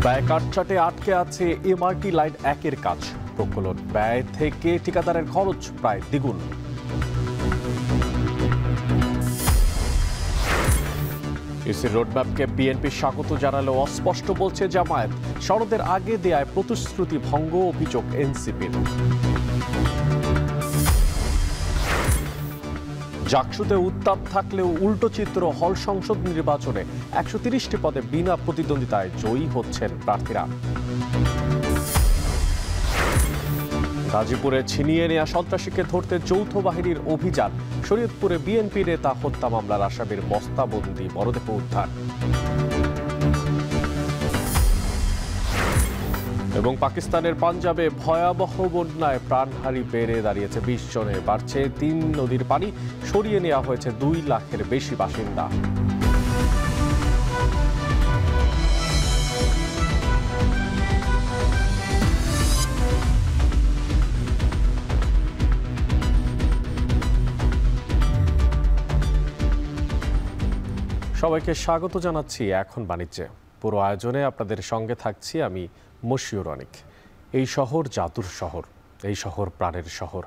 ব্যয় কাটছাটে আটকে আছে এমআরটি লাইন 1-এর কাজ। প্রকল্প ব্যয় থেকে ঠিকাদারের খরচ প্রায় দ্বিগুণ। ইসির রোডম্যাপকে বিএনপি স্বাগত জানালেও অস্পষ্ট বলছে জামায়াত। শরতের আগে দেয়ায় প্রতিশ্রুতি ভঙ্গ অভিযোগ এনসিপির। জাকসুতে উত্তাপ থাকলেও উল্টো চিত্র হল সংসদ নির্বাচনে 130টি পদে বিনা প্রতিদ্বন্দ্বিতায় জয়ী হচ্ছেন প্রার্থীরা। গাজীপুরে ছিনিয়ে নেয়া সন্ত্রাসীকে ধরতে যৌথ বাহিনীর অভিযান। শরীয়তপুরে বিএনপি নেতা হত্যা মামলার আসামির বস্তাবন্দি মরদেহ উদ্ধার। এবং পাকিস্তানের পাঞ্জাবে ভয়াবহ বন্যায় প্রাণহানি বেড়ে দাঁড়িয়েছে 20 জনে। বাড়ছে 3 নদীর পানি। সরিয়ে নেওয়া হয়েছে 2 লাখের বেশি বাসিন্দা। সবাইকে স্বাগত জানাচ্ছি এখন বাণিজ্যে। পুরো আয়োজনে আপনাদের সঙ্গে থাকছি আমি মশিউর অনিক। এই শহর জাদুর শহর, এই শহর প্রাণের শহর।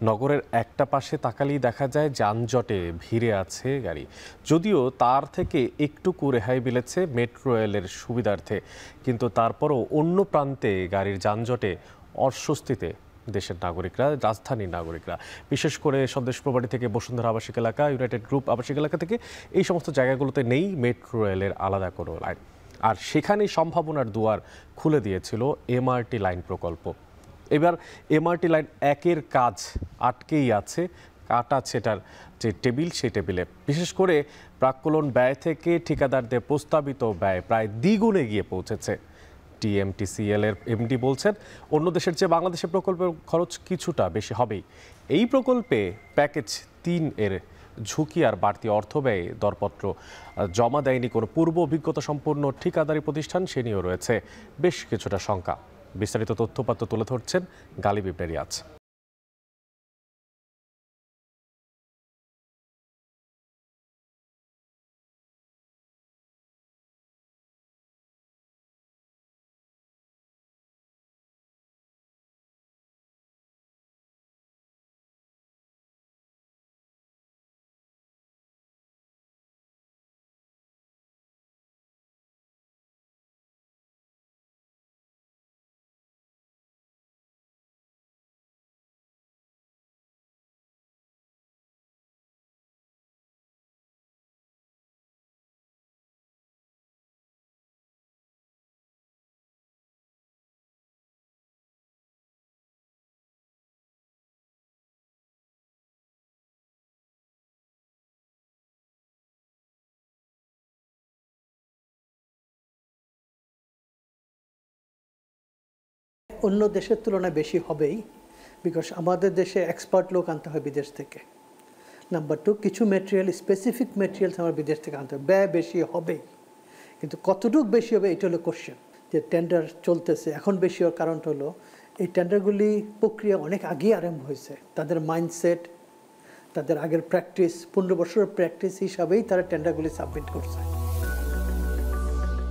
নগরের একটা পাশে তাকালেই দেখা যায় যানজটে ভিড়ে আছে গাড়ি। যদিও তার থেকে একটু রেহাই মিলেছে মেট্রো রেলের সুবিধার্থে, কিন্তু তারপরও অন্য প্রান্তে গাড়ির যানজটে অস্বস্তিতে দেশের নাগরিকরা, রাজধানীর নাগরিকরা। বিশেষ করে স্বদেশ প্রবারী থেকে বসুন্ধরা আবাসিক এলাকা, ইউনাইটেড গ্রুপ আবাসিক এলাকা থেকে এই সমস্ত জায়গাগুলোতে নেই মেট্রো রেলের আলাদা কোনো লাইন। আর সেখানেই সম্ভাবনার দুয়ার খুলে দিয়েছিল এমআরটি লাইন প্রকল্প। এবার এমআরটি লাইন 1-এর কাজ আটকেই আছে। কাটা ছেটার যে টেবিল, সেই টেবিলে বিশেষ করে প্রাক্কলন ব্যয় থেকে ঠিকাদারদের প্রস্তাবিত ব্যয় প্রায় দ্বিগুণে গিয়ে পৌঁছেছে। টিএমটিসিএল এর এমডি বলছেন, অন্য দেশের চেয়ে বাংলাদেশের প্রকল্পের খরচ কিছুটা বেশি হবেই। এই প্রকল্পে প্যাকেজ 3-এর ঝুঁকি আর বাড়তি অর্থ ব্যয় দরপত্র জমা দেয়নি কোনো পূর্ব অভিজ্ঞতা সম্পন্ন ঠিকাদারি প্রতিষ্ঠান, সে নিয়েও রয়েছে বেশ কিছুটা শঙ্কা। বিস্তারিত তথ্যপাত্র তুলে ধরছেন গালিব ইবনে রিয়াজ। অন্য দেশের তুলনায় বেশি হবেই, বিকজ আমাদের দেশে এক্সপার্ট লোক আনতে হয় বিদেশ থেকে। নাম্বার 2, কিছু ম্যাটেরিয়াল, স্পেসিফিক ম্যাটেরিয়ালস আমার বিদেশ থেকে আনতে হবে। ব্যয় বেশি হবেই, কিন্তু কতটুকু বেশি হবে এটা হলো কোশ্চেন। যে টেন্ডার চলতেছে এখন বেশি হওয়ার কারণটা হলো এই টেন্ডারগুলি প্রক্রিয়া অনেক আগেই আরম্ভ হয়েছে। তাদের মাইন্ডসেট, তাদের আগের প্র্যাকটিস, 15 বছরের প্র্যাকটিস হিসাবেই তারা টেন্ডারগুলি সাবমিট করছে।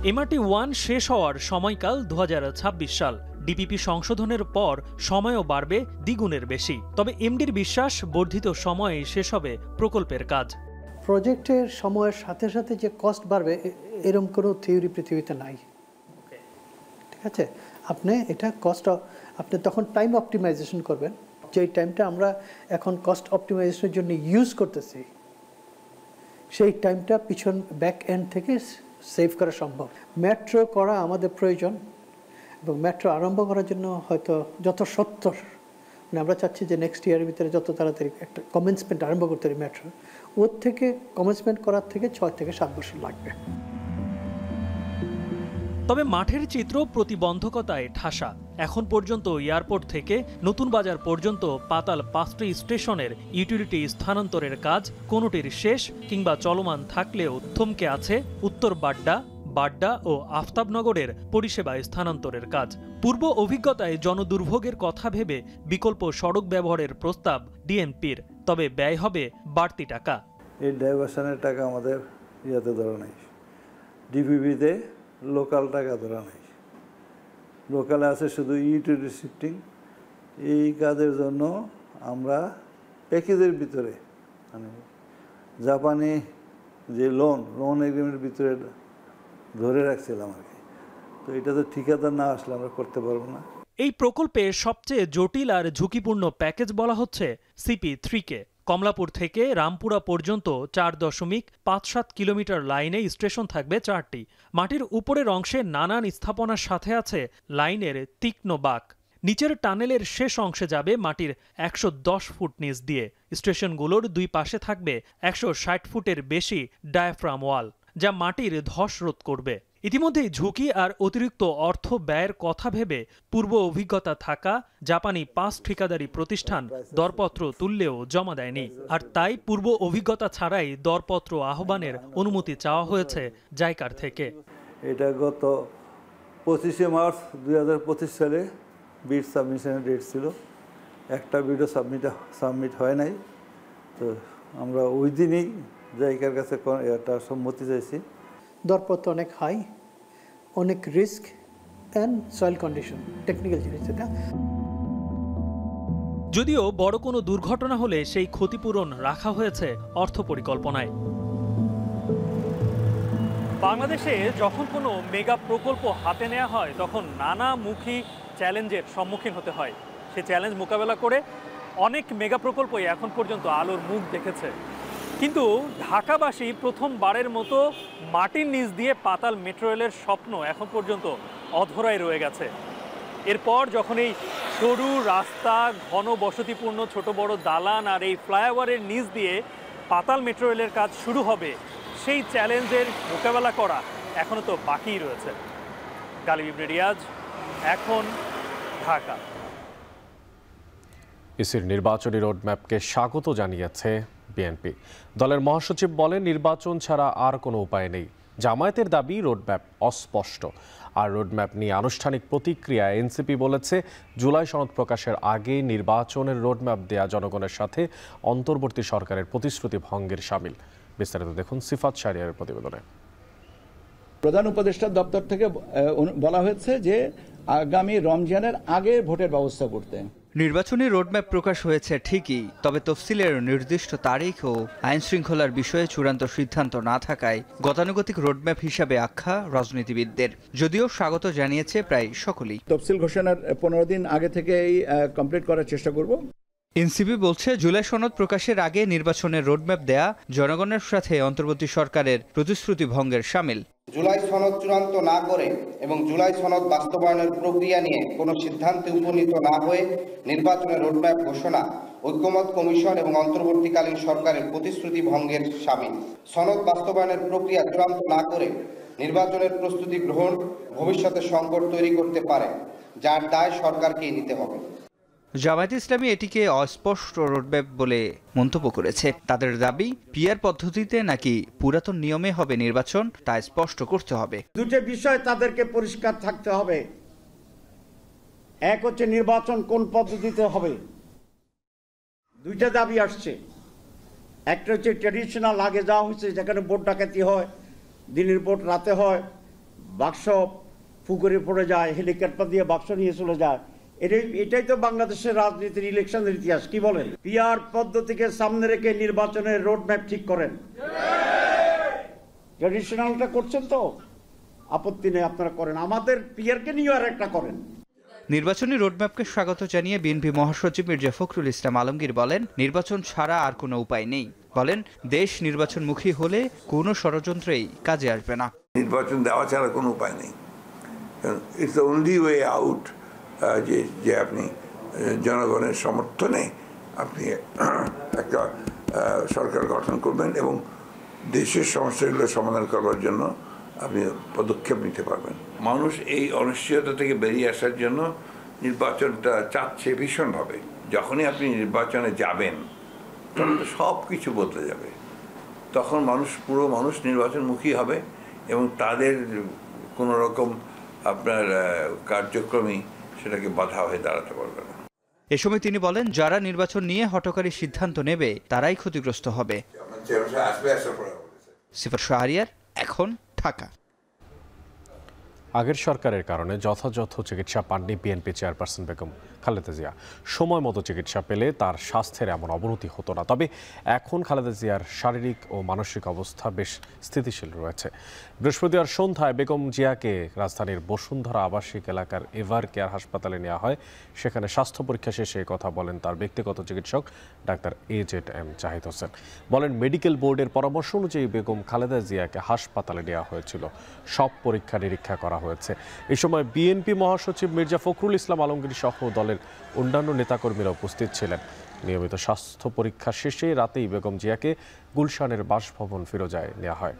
এমআরটি 1 শেষ হওয়ার সময়কাল 2026 সাল। ডিপিপি সংশোধনের পর সময়ও বাড়বে দ্বিগুণের বেশি। তবে এমডির বিশ্বাস, বর্ধিত সময়ে শেষ হবে প্রকল্পের কাজ। প্রজেক্টের সময়ের সাথে সাথে যে কস্ট বাড়বে এরকম কোনো থিওরি পৃথিবীতে নাই। ঠিক আছে, আপনি এটা কস্ট, আপনি তখন টাইম অপটিমাইজেশন করবেন। যেই টাইমটা আমরা এখন কস্ট অপটিমাইজেশনের জন্য ইউজ করতেছি, সেই টাইমটা পিছন ব্যাক এন্ড থেকে সেভ করা সম্ভব। মেট্রো করা আমাদের প্রয়োজন, এবং মেট্রো আরম্ভ করার জন্য হয়তো যত সত্তর, মানে আমরা চাচ্ছি যে নেক্সট ইয়ারের ভিতরে যত তাড়াতাড়ি একটা কমেন্সমেন্ট আরম্ভ করতে পারি মেট্রো, ওর থেকে কমেন্সমেন্ট করার থেকে 6 থেকে 7 বছর লাগবে। তবে মাঠের চিত্র প্রতিবন্ধকতায় ঠাসা। এখন পর্যন্ত এয়ারপোর্ট থেকে নতুন বাজার পর্যন্ত পাতাল 5টি স্টেশনের ইউটিলিটি স্থানান্তরের কাজ কোনোটির শেষ কিংবা চলমান থাকলেও থমকে আছে উত্তর বাড্ডা ও আফতাবনগরের পরিষেবা স্থানান্তরের কাজ। পূর্ব অভিজ্ঞতায় জনদুর্ভোগের কথা ভেবে বিকল্প সড়ক ব্যবহারের প্রস্তাব ডিএমপির, তবে ব্যয় হবে বাড়তি টাকা। এই ডাইভার্সনের টাকা আমাদের ইয়াতে ধরা নেই, ডিপিপিতে লোকাল টাকা ধরা নেই। লোকালে আছে শুধু ইউটিলিটি শিফটিং। এই কাজের জন্য আমরা প্যাকেজের ভিতরে মানে জাপানি যে লোন এগ্রিমেন্টের ভিতরে ধরে রাখছিলাম আর কি। তো এটা তো ঠিকাদার না আসলে আমরা করতে পারবো না। এই প্রকল্পে সবচেয়ে জটিল আর ঝুঁকিপূর্ণ প্যাকেজ বলা হচ্ছে CP3-কে। কমলাপুর থেকে রামপুরা পর্যন্ত 4.57 কিলোমিটার লাইনে স্টেশন থাকবে 4টি। মাটির উপরের অংশে নানান স্থাপনার সাথে আছে লাইনের তীক্ষ্ণ বাঁক। নিচের টানেলের শেষ অংশে যাবে মাটির 110 ফুট নিচ দিয়ে। স্টেশনগুলোর দুই পাশে থাকবে 160 ফুটের বেশি ডায়াফ্রাম ওয়াল, যা মাটির ধস রোধ করবে। ইতিমধ্যেই ঝুঁকি আর অতিরিক্ত অর্থ ব্যয়ের কথা ভেবে পূর্ব অভিজ্ঞতা থাকা জাপানি 5 ঠিকাদারি প্রতিষ্ঠান দরপত্র তুললেও জমা দেয়নি। আর তাই পূর্ব অভিজ্ঞতা ছাড়াই দরপত্র আহ্বানের অনুমতি চাওয়া হয়েছে জাইকার থেকে। এটা গত 25শে মার্চ 2025 সালে বিড সাবমিশনের ডেট ছিল। একটা বিডও সাবমিট হয় নাই। তো আমরা ওই দিনই জাইকার কাছে একটা সম্মতি চাইছি। দরপত্র অনেক হাই, অনেক risk and soil condition, technical জিনিস এটা। যদিও বড় কোনো দুর্ঘটনা হলে সেই ক্ষতিপূরণ রাখা হয়েছে অর্থ পরিকল্পনায়। বাংলাদেশে যখন কোনো মেগা প্রকল্প হাতে নেওয়া হয় তখন নানামুখী চ্যালেঞ্জের সম্মুখীন হতে হয়। সে চ্যালেঞ্জ মোকাবেলা করে অনেক মেগা প্রকল্পই এখন পর্যন্ত আলোর মুখ দেখেছে। কিন্তু ঢাকাবাসী প্রথমবারের মতো মাটির নিচ দিয়ে পাতাল মেট্রো রেলের স্বপ্ন এখন পর্যন্ত অধরাই রয়ে গেছে। এরপর যখন এই সরু রাস্তা, ঘন বসতিপূর্ণ ছোট বড় দালান আর এই ফ্লাইওভারের নিচ দিয়ে পাতাল মেট্রো রেলের কাজ শুরু হবে, সেই চ্যালেঞ্জের মোকাবেলা করা এখনও তো বাকিই রয়েছে। গালিব ইবনে রিয়াজ, এখন, ঢাকা। ইসির নির্বাচনী রোডম্যাপকে স্বাগত জানিয়েছে বিএনপি। দলের মহাসচিব বলেন, নির্বাচন ছাড়া আর কোনো উপায় নেই। জামায়াতের দাবি রোডম্যাপ অস্পষ্ট। আর রোডম্যাপ নিয়ে আনুষ্ঠানিক প্রতিক্রিয়া এনসিপি বলেছে, জুলাই সনদ প্রকাশের আগে নির্বাচনের রোডম্যাপ দেয়া জনগণের সাথে অন্তর্বর্তী সরকারের প্রতিশ্রুতি ভঙ্গের শামিল। বিস্তারিত দেখুন সিফাত শাহরিয়ারের প্রতিবেদনে। প্রধান উপদেষ্টার দপ্তর থেকে বলা হয়েছে যে আগামী রমজানের আগে ভোটের ব্যবস্থা করতে। নির্বাচনী রোডম্যাপ প্রকাশ হয়েছে ঠিকই, তবে তফসিলের নির্দিষ্ট তারিখ ও আইন শৃঙ্খলার বিষয়ে চূড়ান্ত সিদ্ধান্ত না থাকায় গতানুগতিক রোডম্যাপ হিসাবে আখ্যা রাজনীতিবিদদের। যদিও স্বাগত জানিয়েছে প্রায় সকলেই। তফসিল ঘোষণার 15 দিন আগে থেকেই কমপ্লিট করার চেষ্টা করব। এনসিপি বলছে, জুলাই সনদ প্রকাশের আগে নির্বাচনের রোডম্যাপ দেয়া জনগণের সাথে অন্তর্বর্তী সরকারের প্রতিশ্রুতি ভঙ্গের শামিল। জুলাই সনদ চূড়ান্ত না করে এবং জুলাই সনদ বাস্তবায়নের প্রক্রিয়া নিয়ে কোনো সিদ্ধান্তে উপনীত না হয়ে নির্বাচনের রোডম্যাপ ঘোষণা ঐকমত্য কমিশন এবং অন্তর্বর্তীকালীন সরকারের প্রতিশ্রুতি ভঙ্গের শামিল। সনদ বাস্তবায়নের প্রক্রিয়া চূড়ান্ত না করে নির্বাচনের প্রস্তুতি গ্রহণ ভবিষ্যতে সংকট তৈরি করতে পারে, যার দায় সরকারকেই নিতে হবে। জামায়াত ইসলামী এটিকে অস্পষ্ট রোডম্যাপ বলে মন্তব্য করেছে। তাদের দাবি, পিআর পদ্ধতিতে নাকি পুরাতন নিয়মে হবে নির্বাচন, তা স্পষ্ট করতে হবে। দুটো বিষয় তাদেরকে পরিষ্কার থাকতে হবে। এক হচ্ছে নির্বাচন কোন পদ্ধতিতে হবে, দুইটা দাবি আসছে। একটা হচ্ছে ট্র্যাডিশনাল, আগে যাওয়া হয়েছে যেখানে ভোট ডাকাতি হয়, দিনের ভোট রাতে হয়, বাক্স পুকুরে পড়ে যায়, হেলিকপ্টার দিয়ে বাক্স নিয়ে চলে যায়। এটাই তো বাংলাদেশের রাজনীতির ইলেকশনের ইতিহাস। কি বলেন? পিআর পদ্ধতিকে সামনে রেখে নির্বাচনের রোডম্যাপ ঠিক করেন। ট্র্যাডিশনালটা করছেন তো, আপত্তি নেই, আপনারা করেন। আমাদের পিআরকে নিয়ে আর একটা করেন। নির্বাচনী রোডম্যাপকে স্বাগত জানিয়ে বিএনপি মহাসচিব মির্জা ফখরুল ইসলাম আলমগীর বলেন, নির্বাচন ছাড়া আর কোনো উপায় নেই। বলেন, দেশ নির্বাচনমুখী হলে কোনো ষড়যন্ত্রেই কাজে আসবে না। নির্বাচন দেওয়া ছাড়া কোনো উপায় নেই। It's the only way out, যে আপনি জনগণের সমর্থনে আপনি একটা সরকার গঠন করবেন এবং দেশের সমস্যাগুলো সমাধান করবার জন্য আপনি পদক্ষেপ নিতে পারবেন। মানুষ এই অনিশ্চয়তা থেকে বেরিয়ে আসার জন্য নির্বাচনটা চাচ্ছে ভীষণভাবে। যখনই আপনি নির্বাচনে যাবেন তখন তো সব কিছু বদলে যাবে। তখন পুরো মানুষ নির্বাচনমুখী হবে এবং তাদের কোনো রকম আপনার কার্যক্রমই সেটাকে বাধা হয়ে দাঁড়াতে পারবে না। এ সময় তিনি বলেন, যারা নির্বাচন নিয়ে হঠকারী সিদ্ধান্ত নেবে তারাই ক্ষতিগ্রস্ত হবে। সিফাত শাহরিয়ার, এখন, ঢাকা। আগের সরকারের কারণে যথাযথ চিকিৎসা পাননি বিএনপি চেয়ারপারসন বেগম খালেদা জিয়া। সময় মতো চিকিৎসা পেলে তার স্বাস্থ্যের এমন অবনতি হতো না। তবে এখন খালেদা জিয়ার শারীরিক ও মানসিক অবস্থা বেশ স্থিতিশীল রয়েছে। বৃহস্পতিবার সন্ধ্যায় বেগম জিয়াকে রাজধানীর বসুন্ধরা আবাসিক এলাকার এভার কেয়ার হাসপাতালে নেওয়া হয়। সেখানে স্বাস্থ্য পরীক্ষা শেষে কথা বলেন তার ব্যক্তিগত চিকিৎসক ডাক্তার AZM জাহিদ হোসেন। বলেন, মেডিকেল বোর্ডের পরামর্শ অনুযায়ী বেগম খালেদা জিয়াকে হাসপাতালে নেওয়া হয়েছিল। সব পরীক্ষা নিরীক্ষা করা হয়েছে। এই সময় বিএনপি মহাসচিব মির্জা ফখরুল ইসলাম আলমগীর সহ দলের অন্যান্য নেতাকর্মীরা উপস্থিত ছিলেন। নিয়মিত স্বাস্থ্য পরীক্ষা শেষে রাতেই বেগম জিয়াকে গুলশানের বাসভবন ফিরোজায় নেওয়া হয়।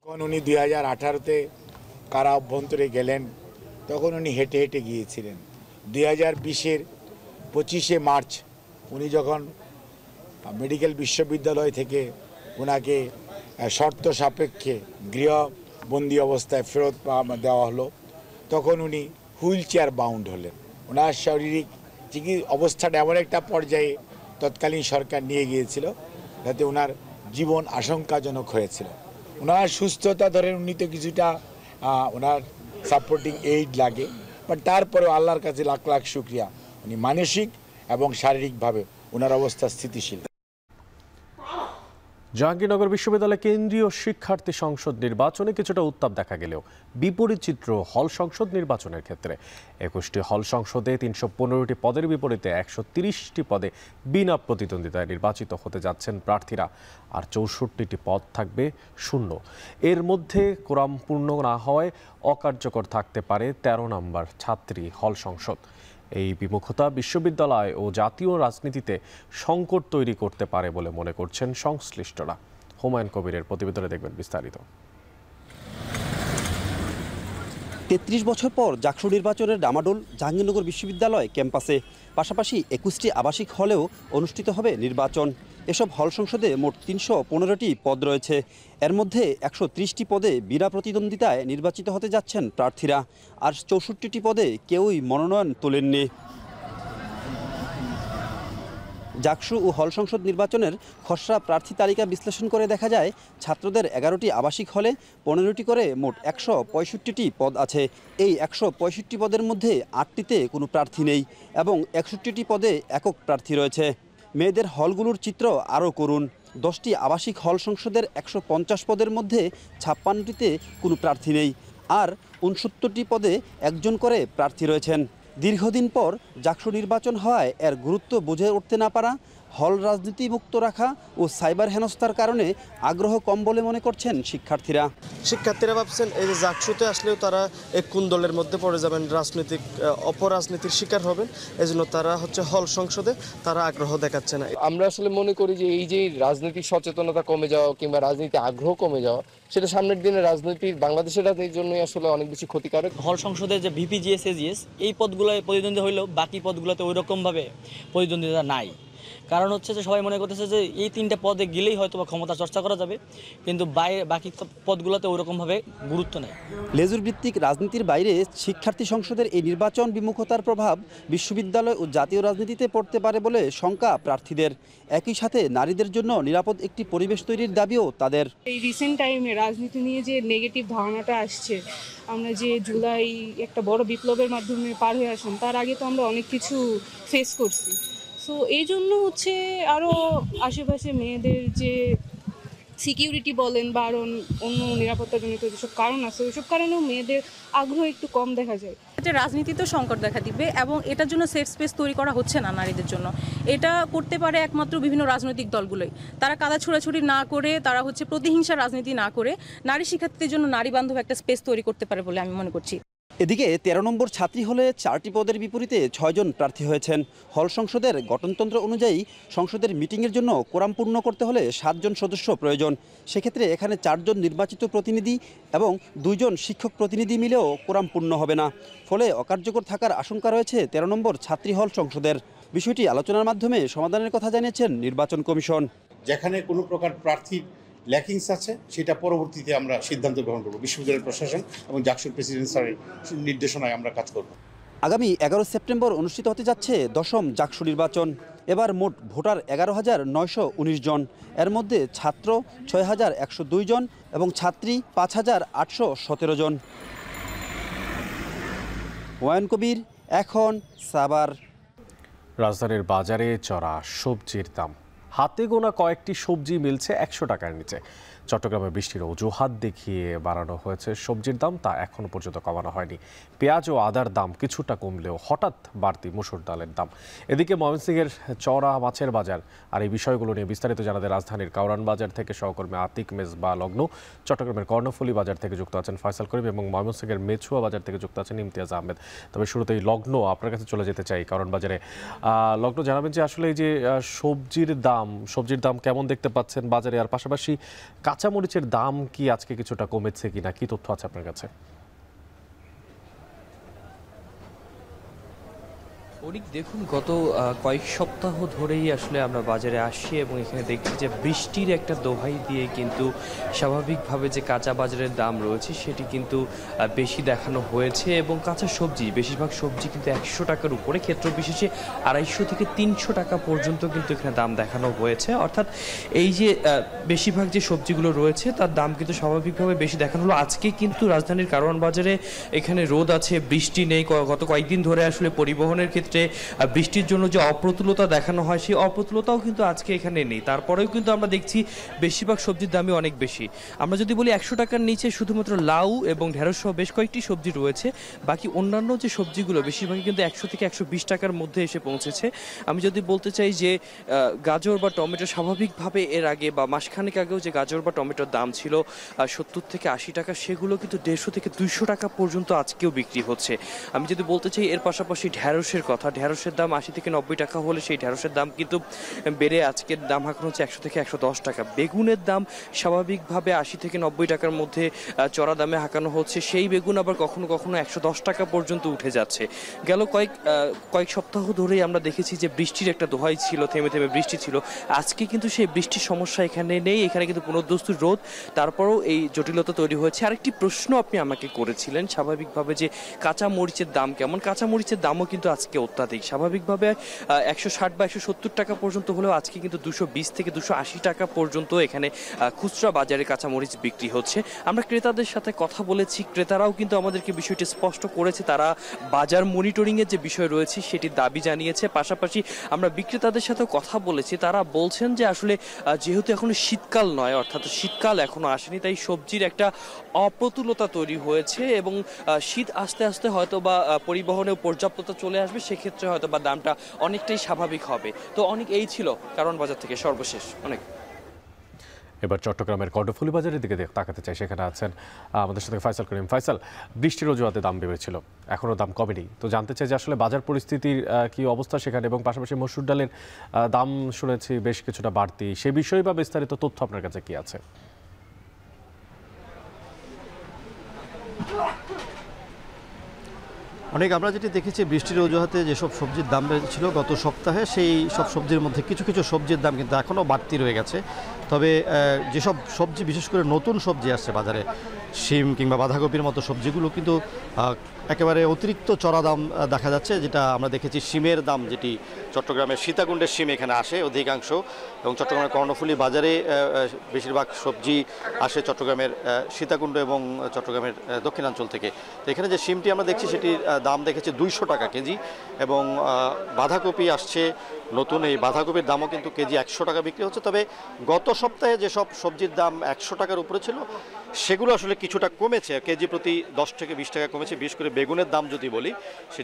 যখন উনি 2018-তে কারা অভ্যন্তরে গেলেন তখন উনি হেঁটে হেঁটে গিয়েছিলেন। 2020-এর 25শে মার্চ উনি যখন মেডিকেল বিশ্ববিদ্যালয় থেকে ওনাকে শর্ত সাপেক্ষে গৃহবন্দী অবস্থায় ফেরত দেওয়া হলো, তখন উনি হুইল চেয়ার বাউন্ড হলেন। ওনার শারীরিক অবস্থাটা এমন একটা পর্যায়ে তৎকালীন সরকার নিয়ে গিয়েছিল যাতে ওনার জীবন আশঙ্কাজনক হয়েছিল। ওনার সুস্থতা ধরেন উনি তো কিছুটা ওনার সাপোর্টিং এইড লাগে, বাট তারপরেও আল্লাহর কাছে লাখ লাখ শুকরিয়া, উনি মানসিক এবং শারীরিকভাবে ওনার অবস্থা স্থিতিশীল। জাহাঙ্গীরনগর বিশ্ববিদ্যালয় কেন্দ্রীয় শিক্ষার্থী সংসদ নির্বাচনে কিছুটা উত্তাপ দেখা গেলেও বিপরীত চিত্র হল সংসদ নির্বাচনের ক্ষেত্রে। 21টি হল সংসদে 315টি পদের বিপরীতে 130টি পদে বিনা প্রতিদ্বন্দ্বিতায় নির্বাচিত হতে যাচ্ছেন প্রার্থীরা, আর 64টি পদ থাকবে শূন্য। এর মধ্যে কোরাম পূর্ণ না হওয়ায় অকার্যকর থাকতে পারে 13 নম্বর ছাত্রী হল সংসদ। এই বিমুখতা বিশ্ববিদ্যালয় ও জাতীয় রাজনীতিতে সংকট তৈরি করতে পারে বলে মনে করছেন সংশ্লিষ্টরা। হুমায়ুন কবিরের প্রতিবেদনে দেখবেন বিস্তারিত। 33 বছর পর জাকসু নির্বাচনের ডামাডোল জাহাঙ্গীরনগর বিশ্ববিদ্যালয় ক্যাম্পাসে। পাশাপাশি 21টি আবাসিক হলেও অনুষ্ঠিত হবে নির্বাচন। এসব হল সংসদে মোট 315টি পদ রয়েছে। এর মধ্যে 130টি পদে বিনা প্রতিদ্বন্দ্বিতায় নির্বাচিত হতে যাচ্ছেন প্রার্থীরা, আর 64টি পদে কেউই মনোনয়ন তোলেননি। জাকসু ও হল সংসদ নির্বাচনের খসড়া প্রার্থী তালিকা বিশ্লেষণ করে দেখা যায়, ছাত্রদের 11টি আবাসিক হলে 15টি করে মোট 165টি পদ আছে। এই 165 পদের মধ্যে 8টিতে কোনো প্রার্থী নেই এবং 61টি পদে একক প্রার্থী রয়েছে। মেয়েদের হলগুলোর চিত্র আরও করুন। 10টি আবাসিক হল সংসদের 150 পদের মধ্যে 56টিতে কোনো প্রার্থী নেই, আর 69টি পদে একজন করে প্রার্থী রয়েছেন। দীর্ঘদিন পর জাকসু নির্বাচন হওয়ায় এর গুরুত্ব বুঝে উঠতে না পারা, হল রাজনীতি মুক্ত রাখা ও সাইবার হেনস্থার কারণে আগ্রহ কম বলে মনে করছেন শিক্ষার্থীরা ভাবছেন এই যে জাকসুতে আসলেও তারা এক কোন দলের মধ্যে পড়ে যাবেন, রাজনৈতিক অপরাজনীতির শিকার হবেন, এজন্য তারা হল সংসদে তারা আগ্রহ দেখাচ্ছে না। আমরা আসলে মনে করি যে এই যে রাজনৈতিক সচেতনতা কমে যাওয়া কিংবা রাজনীতি আগ্রহ কমে যাওয়া, সেটা সামনের দিনে রাজনৈতিক বাংলাদেশের রাজনীতির জন্যই আসলে অনেক বেশি ক্ষতিকারক। হল সংসদে যে VPGS AGS এই পদগুলো প্রতিদ্বন্দ্বী হইলেও বাকি পদগুলোতে ওই রকমভাবে প্রতিদ্বন্দ্বিতা নাই। কারণ হচ্ছে যে সবাই মনে করতেছে যে এই 3টে পদে গেলেই হয়তো বা ক্ষমতা চর্চা করা যাবে, কিন্তু বাকি পদগুলোতে ওইরকমভাবে গুরুত্ব নেই। লেজুর ভিত্তিক রাজনীতির বাইরে শিক্ষার্থী সংসদের এই নির্বাচন বিমুখতার প্রভাব বিশ্ববিদ্যালয় ও জাতীয় রাজনীতিতে পড়তে পারে বলে শঙ্কা প্রার্থীদের। একই সাথে নারীদের জন্য নিরাপদ একটি পরিবেশ তৈরির দাবিও তাদের। এই রিসেন্ট টাইমে রাজনীতি নিয়ে যে নেগেটিভ ধারণাটা আসছে, আমরা যে জুলাই একটা বড় বিপ্লবের মাধ্যমে পার হয়ে আসলাম, তার আগে তো আমরা অনেক কিছু ফেস করছি। সো এই জন্য হচ্ছে আরও আশেপাশে মেয়েদের যে সিকিউরিটি বলেন বা আরও অন্য নিরাপত্তাজনিত যেসব কারণ আছে, ওইসব কারণেও মেয়েদের আগ্রহ একটু কম দেখা যায়। রাজনীতিতেও সংকট দেখা দিবে এবং এটার জন্য সেফ স্পেস তৈরি করা হচ্ছে না নারীদের জন্য। এটা করতে পারে একমাত্র বিভিন্ন রাজনৈতিক দলগুলোই। তারা কাদা ছোড়াছুড়ি না করে, তারা প্রতিহিংসা রাজনীতি না করে নারী শিক্ষার্থীদের জন্য নারী বান্ধব একটা স্পেস তৈরি করতে পারে বলে আমি মনে করছি। এদিকে 13 নম্বর ছাত্রী হলে 4টি পদের বিপরীতে 6 জন প্রার্থী হয়েছেন। হল সংসদের গঠনতন্ত্র অনুযায়ী সংসদের মিটিংয়ের জন্য কোরাম পূর্ণ করতে হলে 7 জন সদস্য প্রয়োজন। সেক্ষেত্রে এখানে 4 জন নির্বাচিত প্রতিনিধি এবং 2 জন শিক্ষক প্রতিনিধি মিলেও কোরাম পূর্ণ হবে না। ফলে অকার্যকর থাকার আশঙ্কা রয়েছে 13 নম্বর ছাত্রী হল সংসদের। বিষয়টি আলোচনার মাধ্যমে সমাধানের কথা জানিয়েছেন নির্বাচন কমিশন। যেখানে কোনো প্রকার প্রার্থীর ল্যাকিংস আছে সেটা পরবর্তীতে আমরা সিদ্ধান্ত গ্রহণ করব। বিশ্ববিদ্যালয় প্রশাসন এবং জাকসুর প্রেসিডেন্ট স্যারের নির্দেশনায় আমরা কাজ করব। আগামী 11 সেপ্টেম্বর অনুষ্ঠিত হতে যাচ্ছে 10ম জাকসু নির্বাচন। এবার মোট ভোটার 11,919 জন, এর মধ্যে ছাত্র 6,102 জন এবং ছাত্রী 5,817 জন। হুমায়ুন কবির, এখন সাভার। রাজধানীর বাজারে চড়া সবজির দাম, হাতে গোনা কয়েকটি সবজি মিলছে 100 টাকার নিচে। চট্টগ্রামে বৃষ্টির অজুহাত দেখিয়ে বাড়ানো হয়েছে সবজির দাম, তা এখনো পর্যন্ত কমানো হয়নি। পেঁয়াজ ও আদার দাম কিছুটা কমলেও হঠাৎ বাড়তি মসুর ডালের দাম। এদিকে ময়মনসিংহের চড়া মাছের বাজার আর এই বিষয়গুলো নিয়ে বিস্তারিত জানাতে রাজধানীর কাউরান বাজার থেকে সহকর্মী আতিক মেজবা লগ্ন, চট্টগ্রামের কর্ণফুলী বাজার থেকে যুক্ত আছেন ফয়সাল করিম এবং ময়মনসিংহের মেছুয়া বাজার থেকে যুক্ত আছেন ইমতিয়াজ আহমেদ। তবে শুরুতেই লগ্ন, আপনার কাছে চলে যেতে চাই কাউরান বাজারে। লগ্ন, জানাবেন যে আসলে এই যে সবজির দাম কেমন দেখতে পাচ্ছেন বাজারে, আর পাশাপাশি কাঁচামরিচের দাম কি আজকে কিছুটা কমেছে কিনা, কি তথ্য আছে আপনার কাছে? অনেক দেখুন, গত কয়েক সপ্তাহ ধরেই আসলে আমরা বাজারে আসছি এবং এখানে দেখছি যে বৃষ্টির একটা দোহাই দিয়ে কিন্তু স্বাভাবিকভাবে যে কাঁচা বাজারের দাম রয়েছে সেটি কিন্তু বেশি দেখানো হয়েছে এবং কাঁচা সবজি, বেশিরভাগ সবজি কিন্তু 100 টাকার উপরে, ক্ষেত্র বিশেষে 250 থেকে 300 টাকা পর্যন্ত কিন্তু এখানে দাম দেখানো হয়েছে। অর্থাৎ এই যে বেশিরভাগ যে সবজিগুলো রয়েছে তার দাম কিন্তু স্বাভাবিকভাবে বেশি দেখানো হলো। আজকে কিন্তু রাজধানীর কারওয়ান বাজারে এখানে রোদ আছে, বৃষ্টি নেই। গত কয়েকদিন ধরে আসলে পরিবহনের ক্ষেত্রে বৃষ্টির জন্য যে অপ্রতুলতা দেখানো হয় সেই অপ্রতুলতাও কিন্তু আজকে এখানে নেই। তারপরেও কিন্তু আমরা দেখছি বেশিরভাগ সবজির দামই অনেক বেশি। আমরা যদি বলি 100 টাকার নিচে শুধুমাত্র লাউ এবং ঢেঁড়স সহ বেশ কয়েকটি সবজি রয়েছে, বাকি অন্যান্য যে সবজিগুলো বেশিরভাগই কিন্তু 100 থেকে 120 টাকার মধ্যে এসে পৌঁছেছে। আমি যদি বলতে চাই যে গাজর বা টমেটো, স্বাভাবিকভাবে এর আগে বা মাসখানেক আগেও যে গাজর বা টমেটোর দাম ছিল 70 থেকে 80 টাকা, সেগুলো কিন্তু 150 থেকে 200 টাকা পর্যন্ত আজকেও বিক্রি হচ্ছে। আমি যদি বলতে চাই এর পাশাপাশি ঢেঁড়সের কথা, ঢেঁড়সের দাম 80 থেকে 90 টাকা হলে সেই ঢেঁড়সের দাম কিন্তু বেড়ে আজকের দাম এখন হচ্ছে 100 থেকে 110 টাকা। বেগুনের দাম স্বাভাবিকভাবে 80 থেকে 90 টাকার মধ্যে চড়া দামে হাঁকানো হচ্ছে, সেই বেগুন আবার কখনো কখনো 110 টাকা পর্যন্ত উঠে যাচ্ছে। গেল কয়েক সপ্তাহ ধরেই আমরা দেখেছি যে বৃষ্টির একটা দোহাই ছিল, থেমে থেমে বৃষ্টি ছিল। আজকে কিন্তু সেই বৃষ্টির সমস্যা এখানে নেই, এখানে কিন্তু পুনর্দস্তুর রোদ, তারপরেও এই জটিলতা তৈরি হয়েছে। আরেকটি প্রশ্ন আপনি আমাকে করেছিলেন স্বাভাবিকভাবে যে কাঁচা মরিচের দাম কেমন। কাঁচা মরিচের দামও কিন্তু আজকে অত্যাধিক, স্বাভাবিকভাবে 160 বা 170 টাকা পর্যন্ত হলেও আজকে কিন্তু 220 থেকে 280 টাকা পর্যন্ত এখানে খুচরা বাজারে কাঁচামরিচ বিক্রি হচ্ছে। আমরা ক্রেতাদের সাথে কথা বলেছি, ক্রেতারাও কিন্তু আমাদেরকে বিষয়টি স্পষ্ট করেছে, তারা বাজার মনিটরিংয়ের যে বিষয় রয়েছে সেটির দাবি জানিয়েছে। পাশাপাশি আমরা বিক্রেতাদের সাথেও কথা বলেছি, তারা বলছেন যে আসলে যেহেতু এখনো শীতকাল নয়, অর্থাৎ শীতকাল এখনো আসেনি, তাই সবজির একটা অপ্রতুলতা তৈরি হয়েছে এবং শীত আস্তে আস্তে হয়তো বা পরিবহনেও পর্যাপ্ততা চলে আসবে, সেক্ষেত্রে হয়তো বা দামটা অনেকটাই স্বাভাবিক হবে। তো অনেক এই ছিল কারওয়ান বাজার থেকে সর্বশেষ। অনেক এবার চট্টগ্রামের কর্ণফুলী বাজারের দিকে তাকাতে চাই, সেখানে আছেন আমাদের সাথে ফয়সাল করিম। ফয়সাল, বৃষ্টির অজুহাতে দাম বেড়েছিল, এখনও দাম কমেনি, তো জানতে চাই যে আসলে বাজার পরিস্থিতির কি অবস্থা সেখানে, এবং পাশাপাশি মসুর ডালের দাম শুনেছি বেশ কিছুটা বাড়তি, সে বিষয়ে বা বিস্তারিত তথ্য আপনার কাছে কি আছে? অনেক আমরা যেটি দেখেছি, বৃষ্টির অজুহাতে যেসব সবজির দাম বেড়েছিল গত সপ্তাহে, সেই সব সবজির মধ্যে কিছু কিছু সবজির দাম কিন্তু এখনও বাড়তি রয়ে গেছে। তবে যেসব সবজি, বিশেষ করে নতুন সবজি আসছে বাজারে, শিম কিংবা বাঁধাকপির মতো সবজিগুলো কিন্তু একেবারে অতিরিক্ত চড়া দাম দেখা যাচ্ছে। যেটা আমরা দেখেছি শিমের দাম, যেটি চট্টগ্রামের সীতাকুণ্ডের শিম এখানে আসে অধিকাংশ, এবং চট্টগ্রামের কর্ণফুলী বাজারে বেশিরভাগ সবজি আসে চট্টগ্রামের সীতাকুণ্ড এবং চট্টগ্রামের দক্ষিণাঞ্চল থেকে। তো এখানে যে শিমটি আমরা দেখছি সেটির দাম দেখেছি 200 টাকা কেজি, এবং বাঁধাকপি আসছে নতুন, এই বাঁধাকপির দামও কিন্তু কেজি 100 টাকা বিক্রি হচ্ছে। তবে গত সপ্তাহে যেসব সবজির দাম 100 টাকার উপরে ছিল সেগুলো আসলে কিছুটা কমেছে, কেজি প্রতি 10 থেকে 20 টাকা কমেছে। বিশেষ করে বেগুনের দাম যদি বলি,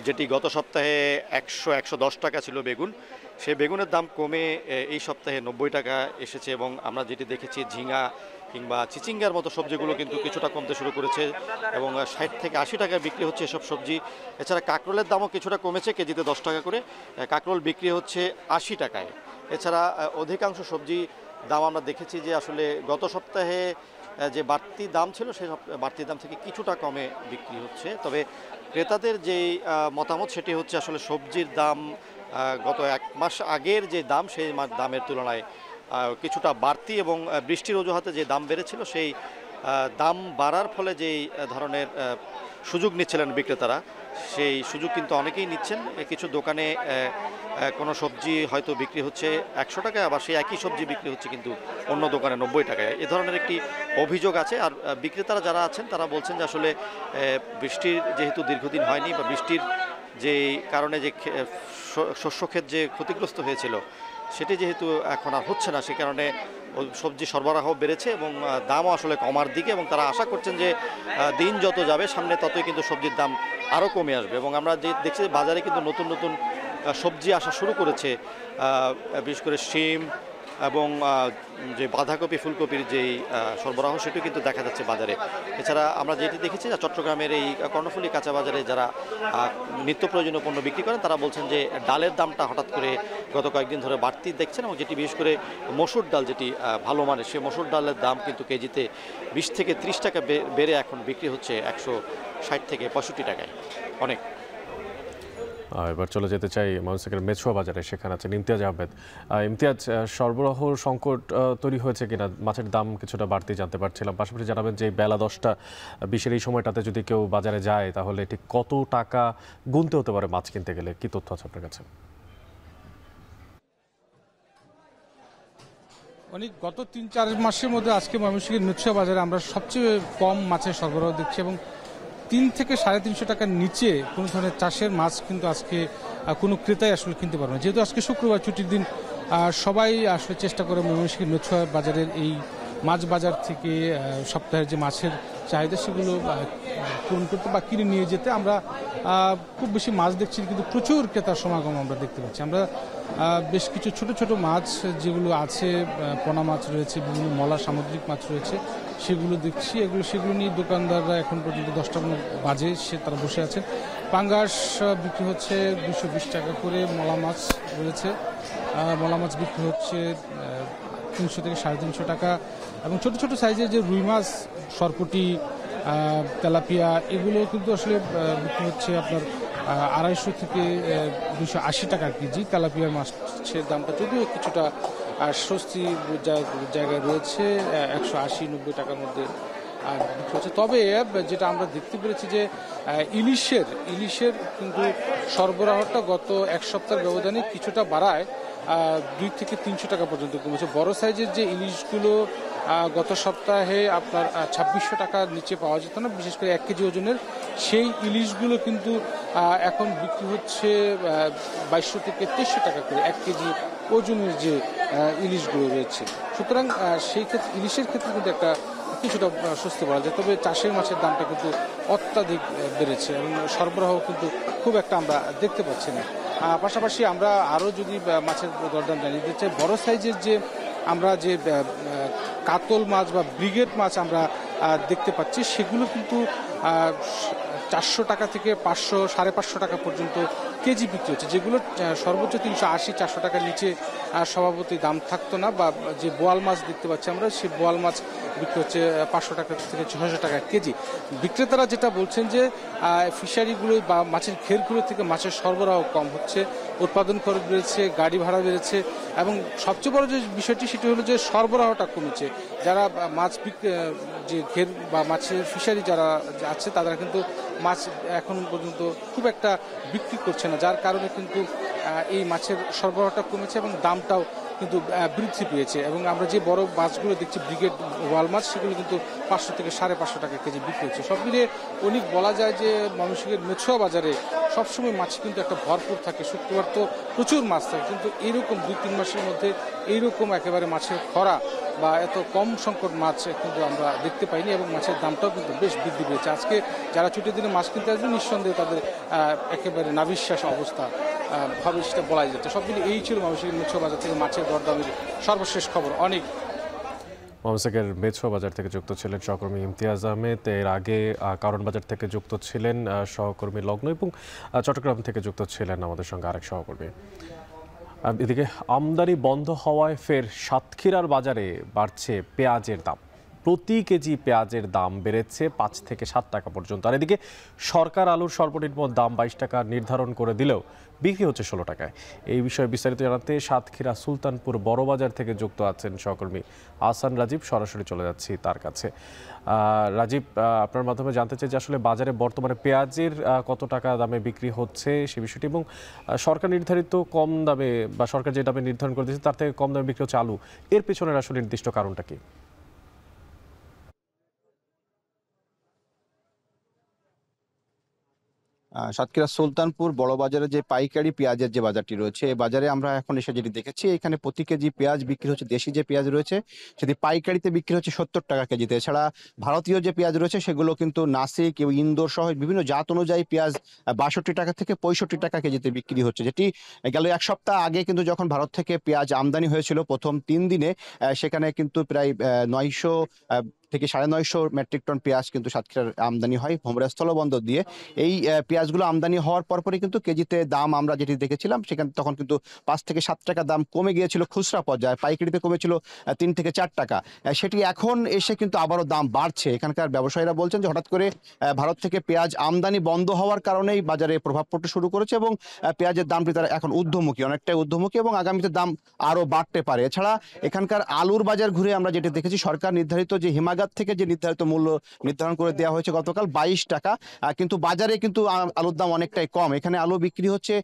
যেটি গত সপ্তাহে 100-110 টাকা ছিল বেগুন, সেই বেগুনের দাম কমে এই সপ্তাহে 90 টাকা এসেছে। এবং আমরা যেটি দেখেছি ঝিঙা কিংবা চিচিঙ্গার মতো সবজিগুলো কিন্তু কিছুটা কমতে শুরু করেছে এবং 60 থেকে 80 টাকায় বিক্রি হচ্ছে এসব সবজি। এছাড়া কাঁকরোলের দামও কিছুটা কমেছে, কেজিতে 10 টাকা করে কাঁকরোল বিক্রি হচ্ছে 80 টাকায়। এছাড়া অধিকাংশ সবজি দাম আমরা দেখেছি যে আসলে গত সপ্তাহে যে বাড়তি দাম ছিল সেই বাড়তি দাম থেকে কিছুটা কমে বিক্রি হচ্ছে। তবে ক্রেতাদের যেই মতামত সেটি হচ্ছে আসলে সবজির দাম গত 1 মাস আগের যে দাম সেই দামের তুলনায় কিছুটা বাড়তি, এবং বৃষ্টির অজুহাতে যে দাম বেড়েছিল সেই দাম বাড়ার ফলে যেই ধরনের সুযোগ নিচ্ছিলেন বিক্রেতারা, সেই সুযোগ কিন্তু অনেকেই নিচ্ছেন। কিছু দোকানে কোনো সবজি হয়তো বিক্রি হচ্ছে 100 টাকায়, আবার সেই একই সবজি বিক্রি হচ্ছে কিন্তু অন্য দোকানে 90 টাকায়। এ ধরনের একটি অভিযোগ আছে। আর বিক্রেতারা যারা আছেন তারা বলছেন যে আসলে বৃষ্টির যেহেতু দীর্ঘদিন হয়নি বা বৃষ্টির যে কারণে যে শস্যক্ষেত যে ক্ষতিগ্রস্ত হয়েছিল সেটি যেহেতু এখন আর হচ্ছে না, সে কারণে সবজি সরবরাহ বেড়েছে এবং দামও আসলে কমার দিকে, এবং তারা আশা করছেন যে দিন যত যাবে সামনে ততই কিন্তু সবজির দাম আরও কমে আসবে। এবং আমরা যে দেখছি বাজারে কিন্তু নতুন নতুন সবজি আসা শুরু করেছে, বিশেষ করে শিম এবং যে বাঁধাকপি ফুলকপির যেই সরবরাহ সেটিও কিন্তু দেখা যাচ্ছে বাজারে। এছাড়া আমরা যেটি দেখেছি যে চট্টগ্রামের এই কর্ণফুলী কাঁচা বাজারে যারা নিত্য প্রয়োজনীয় পণ্য বিক্রি করেন তারা বলছেন যে ডালের দামটা হঠাৎ করে গত কয়েকদিন ধরে বাড়তি দেখছেন, এবং যেটি বিশেষ করে মসুর ডাল যেটি ভালো মানের, সে মসুর ডালের দাম কিন্তু কেজিতে 20 থেকে 30 টাকা বেড়ে এখন বিক্রি হচ্ছে 160 থেকে 65 টাকায়। অনেক। এবার চলে যেতে চাই ময়মনসিংহের মেছুয়া বাজারে, সেখানে আছেন ইমতিয়াজ আহমেদ। ইমতিয়াজ, সরবরাহ সংকট তৈরি হয়েছে কিনা, মাছের দাম কিছুটা বাড়তি জানতে পারছিলাম, পাশাপাশি জানাবেন যে বেলা 10টা 20-এর এই সময়টাতে যদি কেউ বাজারে যায় তাহলে ঠিক কত টাকা গুনতে হতে পারে মাছ কিনতে গেলে, কি তথ্য আছে আপনার কাছে? অনেক গত 3-4 মাসের মধ্যে আজকে ময়মনসিংহের মেছুয়া বাজারে আমরা সবচেয়ে কম মাছের সরবরাহ দেখছি, এবং 3 থেকে 350 টাকার নিচে কোনো ধরনের চাষের মাছ কিন্তু আজকে কোনো ক্রেতাই আসলে কিনতে পারবে না। যেহেতু আজকে শুক্রবার ছুটির দিন, সবাই আসলে চেষ্টা করে ময়মনসিংহের মেছুয়া বাজারের এই মাছ বাজার থেকে সপ্তাহের যে মাছের চাহিদা সেগুলো পূরণ করতে বা কিনে নিয়ে যেতে। আমরা খুব বেশি মাছ দেখছি, কিন্তু প্রচুর ক্রেতার সমাগম আমরা দেখতে পাচ্ছি। আমরা বেশ কিছু ছোট ছোট মাছ যেগুলো আছে, পোনা মাছ রয়েছে, বিভিন্ন মলা সামুদ্রিক মাছ রয়েছে, সেগুলো দেখছি। সেগুলো নিয়ে দোকানদাররা এখন পর্যন্ত 10টা বাজে তারা বসে আছেন। পাঙ্গাস বিক্রি হচ্ছে 220 টাকা করে, মলা মাছ রয়েছে, মলা মাছ বিক্রি হচ্ছে 300 থেকে 350 টাকা, এবং ছোট ছোট সাইজের যে রুই মাছ, সরপুটি, তেলাপিয়া, এগুলো কিন্তু আসলে বিক্রি হচ্ছে আপনার 250 থেকে 280 টাকা কেজি। তেলাপিয়ার মাছের দামটা যদিও কিছুটা স্বস্তি জায়গায় রয়েছে, 180-90 টাকার মধ্যে বিক্রি হচ্ছে। তবে যেটা আমরা দেখতে পেরেছি যে ইলিশের কিন্তু সরবরাহটা গত এক সপ্তাহের ব্যবধানে কিছুটা বাড়ায় 2 থেকে 300 টাকা পর্যন্ত কমেছে। বড় সাইজের যে ইলিশগুলো গত সপ্তাহে আপনার 2600 টাকার নিচে পাওয়া যেত না, বিশেষ করে 1 কেজি ওজনের, সেই ইলিশগুলো কিন্তু এখন বিক্রি হচ্ছে 2200 থেকে 2300 টাকা করে 1 কেজি ওজনের যে ইলিশগুলো রয়েছে। সুতরাং সেই ক্ষেত্রে ইলিশের ক্ষেত্রে কিন্তু একটা কিছুটা স্বস্তি পাওয়া যায়। তবে চাষের মাছের দামটা কিন্তু অত্যাধিক বেড়েছে, এবং সরবরাহ কিন্তু খুব একটা আমরা দেখতে পাচ্ছি না। পাশাপাশি আমরা আরও যদি মাছের দরদাম জানিয়ে দিতে চাই, বড় সাইজের যে আমরা যে কাতল মাছ বা ব্রিগেড মাছ আমরা দেখতে পাচ্ছি, সেগুলো কিন্তু 400 টাকা থেকে 500-550 টাকা পর্যন্ত কেজি বিক্রি হচ্ছে, যেগুলো সর্বোচ্চ 380-400 টাকার নিচে স্বভাবতই দাম থাকতো না। বা যে বোয়াল মাছ দেখতে পাচ্ছি আমরা, সেই বোয়াল মাছ বিক্রি হচ্ছে 500 টাকা থেকে 600 টাকা কেজি। বিক্রেতারা যেটা বলছেন যে ফিশারিগুলো বা মাছের ঘেরগুলো থেকে মাছের সরবরাহ কম হচ্ছে, উৎপাদন খরচ বেড়েছে, গাড়ি ভাড়া বেড়েছে, এবং সবচেয়ে বড় যে বিষয়টি সেটি হলো যে সরবরাহটা কমেছে। যারা মাছ যে ঘের বা মাছের ফিশারি যারা আছে তারা কিন্তু মাছ এখন পর্যন্ত খুব একটা বিক্রি করছে না, যার কারণে কিন্তু এই মাছের সরবরাহটা কমেছে এবং দামটাও কিন্তু বৃদ্ধি পেয়েছে। এবং আমরা যে বড় মাছগুলো দেখছি ব্রিগেড ওয়াল মাছ, সেগুলো কিন্তু 500 থেকে 550 টাকা কেজি বিক্রি হচ্ছে। সব মিলিয়ে অনেক বলা যায় যে ময়মনসিংহের মেছুয়া বাজারে সবসময় মাছ কিন্তু একটা ভরপুর থাকে। শুক্রবার তো প্রচুর মাছ থাকে, কিন্তু এইরকম 2-3 মাসের মধ্যে এইরকম একেবারে মাছের খরা বা এত কম সংকট মাছ কিন্তু আমরা দেখতে পাইনি, এবং মাছের দামটাও কিন্তু বেশ বৃদ্ধি পেয়েছে। আজকে যারা ছুটির দিনে মাছ কিনতে আসবে নিঃসন্দেহে তাদের একেবারে নাভিশ্বাস অবস্থা ভাবে সেটা বলা যাচ্ছে। সব মিলিয়ে এই ছিল ময়মনসিংহের মেছুয়া বাজার থেকে মাছের দরদামের সর্বশেষ খবর। অনেক। ময়মনসিংহের মেছুয়া বাজার থেকে যুক্ত ছিলেন সহকর্মী ইমতিয়াজ আহমেদ। এর আগে কারণ বাজার থেকে যুক্ত ছিলেন সহকর্মী লগ্ন, এবং চট্টগ্রাম থেকে যুক্ত ছিলেন আমাদের সঙ্গে আরেক সহকর্মী। এদিকে আমদানি বন্ধ হওয়ায় ফের সাতক্ষীরার বাজারে বাড়ছে পেঁয়াজের দাম। প্রতি কেজি পেঁয়াজের দাম বেড়েছে 5 থেকে 7 টাকা পর্যন্ত। আর এদিকে সরকার আলুর সর্বনিম্ন দাম 22 টাকা নির্ধারণ করে দিলেও বিক্রি হচ্ছে 16 টাকায়। এই বিষয়ে বিস্তারিত জানাতে সাতক্ষীরা সুলতানপুর বড়বাজার থেকে যুক্ত আছেন সহকর্মী আহসান রাজীব। সরাসরি চলে যাচ্ছি তার কাছে। রাজীব, আপনার মাধ্যমে জানতে চাই যে আসলে বাজারে বর্তমানে পেঁয়াজের কত টাকা দামে বিক্রি হচ্ছে সে বিষয়টি, এবং সরকার নির্ধারিত কম দামে বা সরকার যে দামে নির্ধারণ করে দিয়েছে তার থেকে কম দামে বিক্রি হচ্ছে আলু, এর পেছনের আসলে নির্দিষ্ট কারণটা কি? সাতক্ষীরা সুলতানপুর বড় বাজারে যে পাইকারি পেঁয়াজের যে বাজারটি রয়েছে, এই বাজারে আমরা এখন এসে যেটি দেখেছি, এখানে প্রতি কেজি পেঁয়াজ বিক্রি হচ্ছে, দেশি যে পেঁয়াজ রয়েছে সেটি পাইকারিতে বিক্রি হচ্ছে 70 টাকা কেজিতে। এছাড়া ভারতীয় যে পেঁয়াজ রয়েছে সেগুলো কিন্তু নাসিক এবং ইন্দোর সহ বিভিন্ন জাত অনুযায়ী পেঁয়াজ 62 টাকা থেকে 65 টাকা কেজিতে বিক্রি হচ্ছে, যেটি গেল এক সপ্তাহ আগে কিন্তু যখন ভারত থেকে পেঁয়াজ আমদানি হয়েছিল প্রথম 3 দিনে, সেখানে কিন্তু প্রায় 900 থেকে 950 মেট্রিক টন পেঁয়াজ কিন্তু সাতক্ষীরার আমদানি হয় ভোমরা স্থলবন্দর দিয়ে। এই পেঁয়াজগুলো আমদানি হওয়ার পরপরই কিন্তু কেজিতে দাম আমরা যেটি দেখেছিলাম সেখানে তখন কিন্তু 5 থেকে 7 টাকা দাম কমে গিয়েছিল খুচরা পর্যায়ে, পাইকারিতে কমেছিল 3 থেকে 4 টাকা। সেটি এখন এসে কিন্তু আবারও দাম বাড়ছে। এখানকার ব্যবসায়ীরা বলছেন যে হঠাৎ করে ভারত থেকে পেঁয়াজ আমদানি বন্ধ হওয়ার কারণেই বাজারে প্রভাব পড়তে শুরু করেছে এবং পেঁয়াজের দামটি তারা এখন ঊর্ধ্বমুখী, অনেকটাই ঊর্ধ্বমুখী এবং আগামীতে দাম আরও বাড়তে পারে। এছাড়া এখানকার আলুর বাজার ঘুরে আমরা যেটি দেখেছি, সরকার নির্ধারিত যে হিমাগার থেকে যে নির্ধারিত মূল্য নির্ধারণ করে দেওয়া হয়েছে গতকাল 22 টাকা, কিন্তু বাজারে কিন্তু আলুর দাম অনেকটাই কম। এখানে আলু বিক্রি হচ্ছে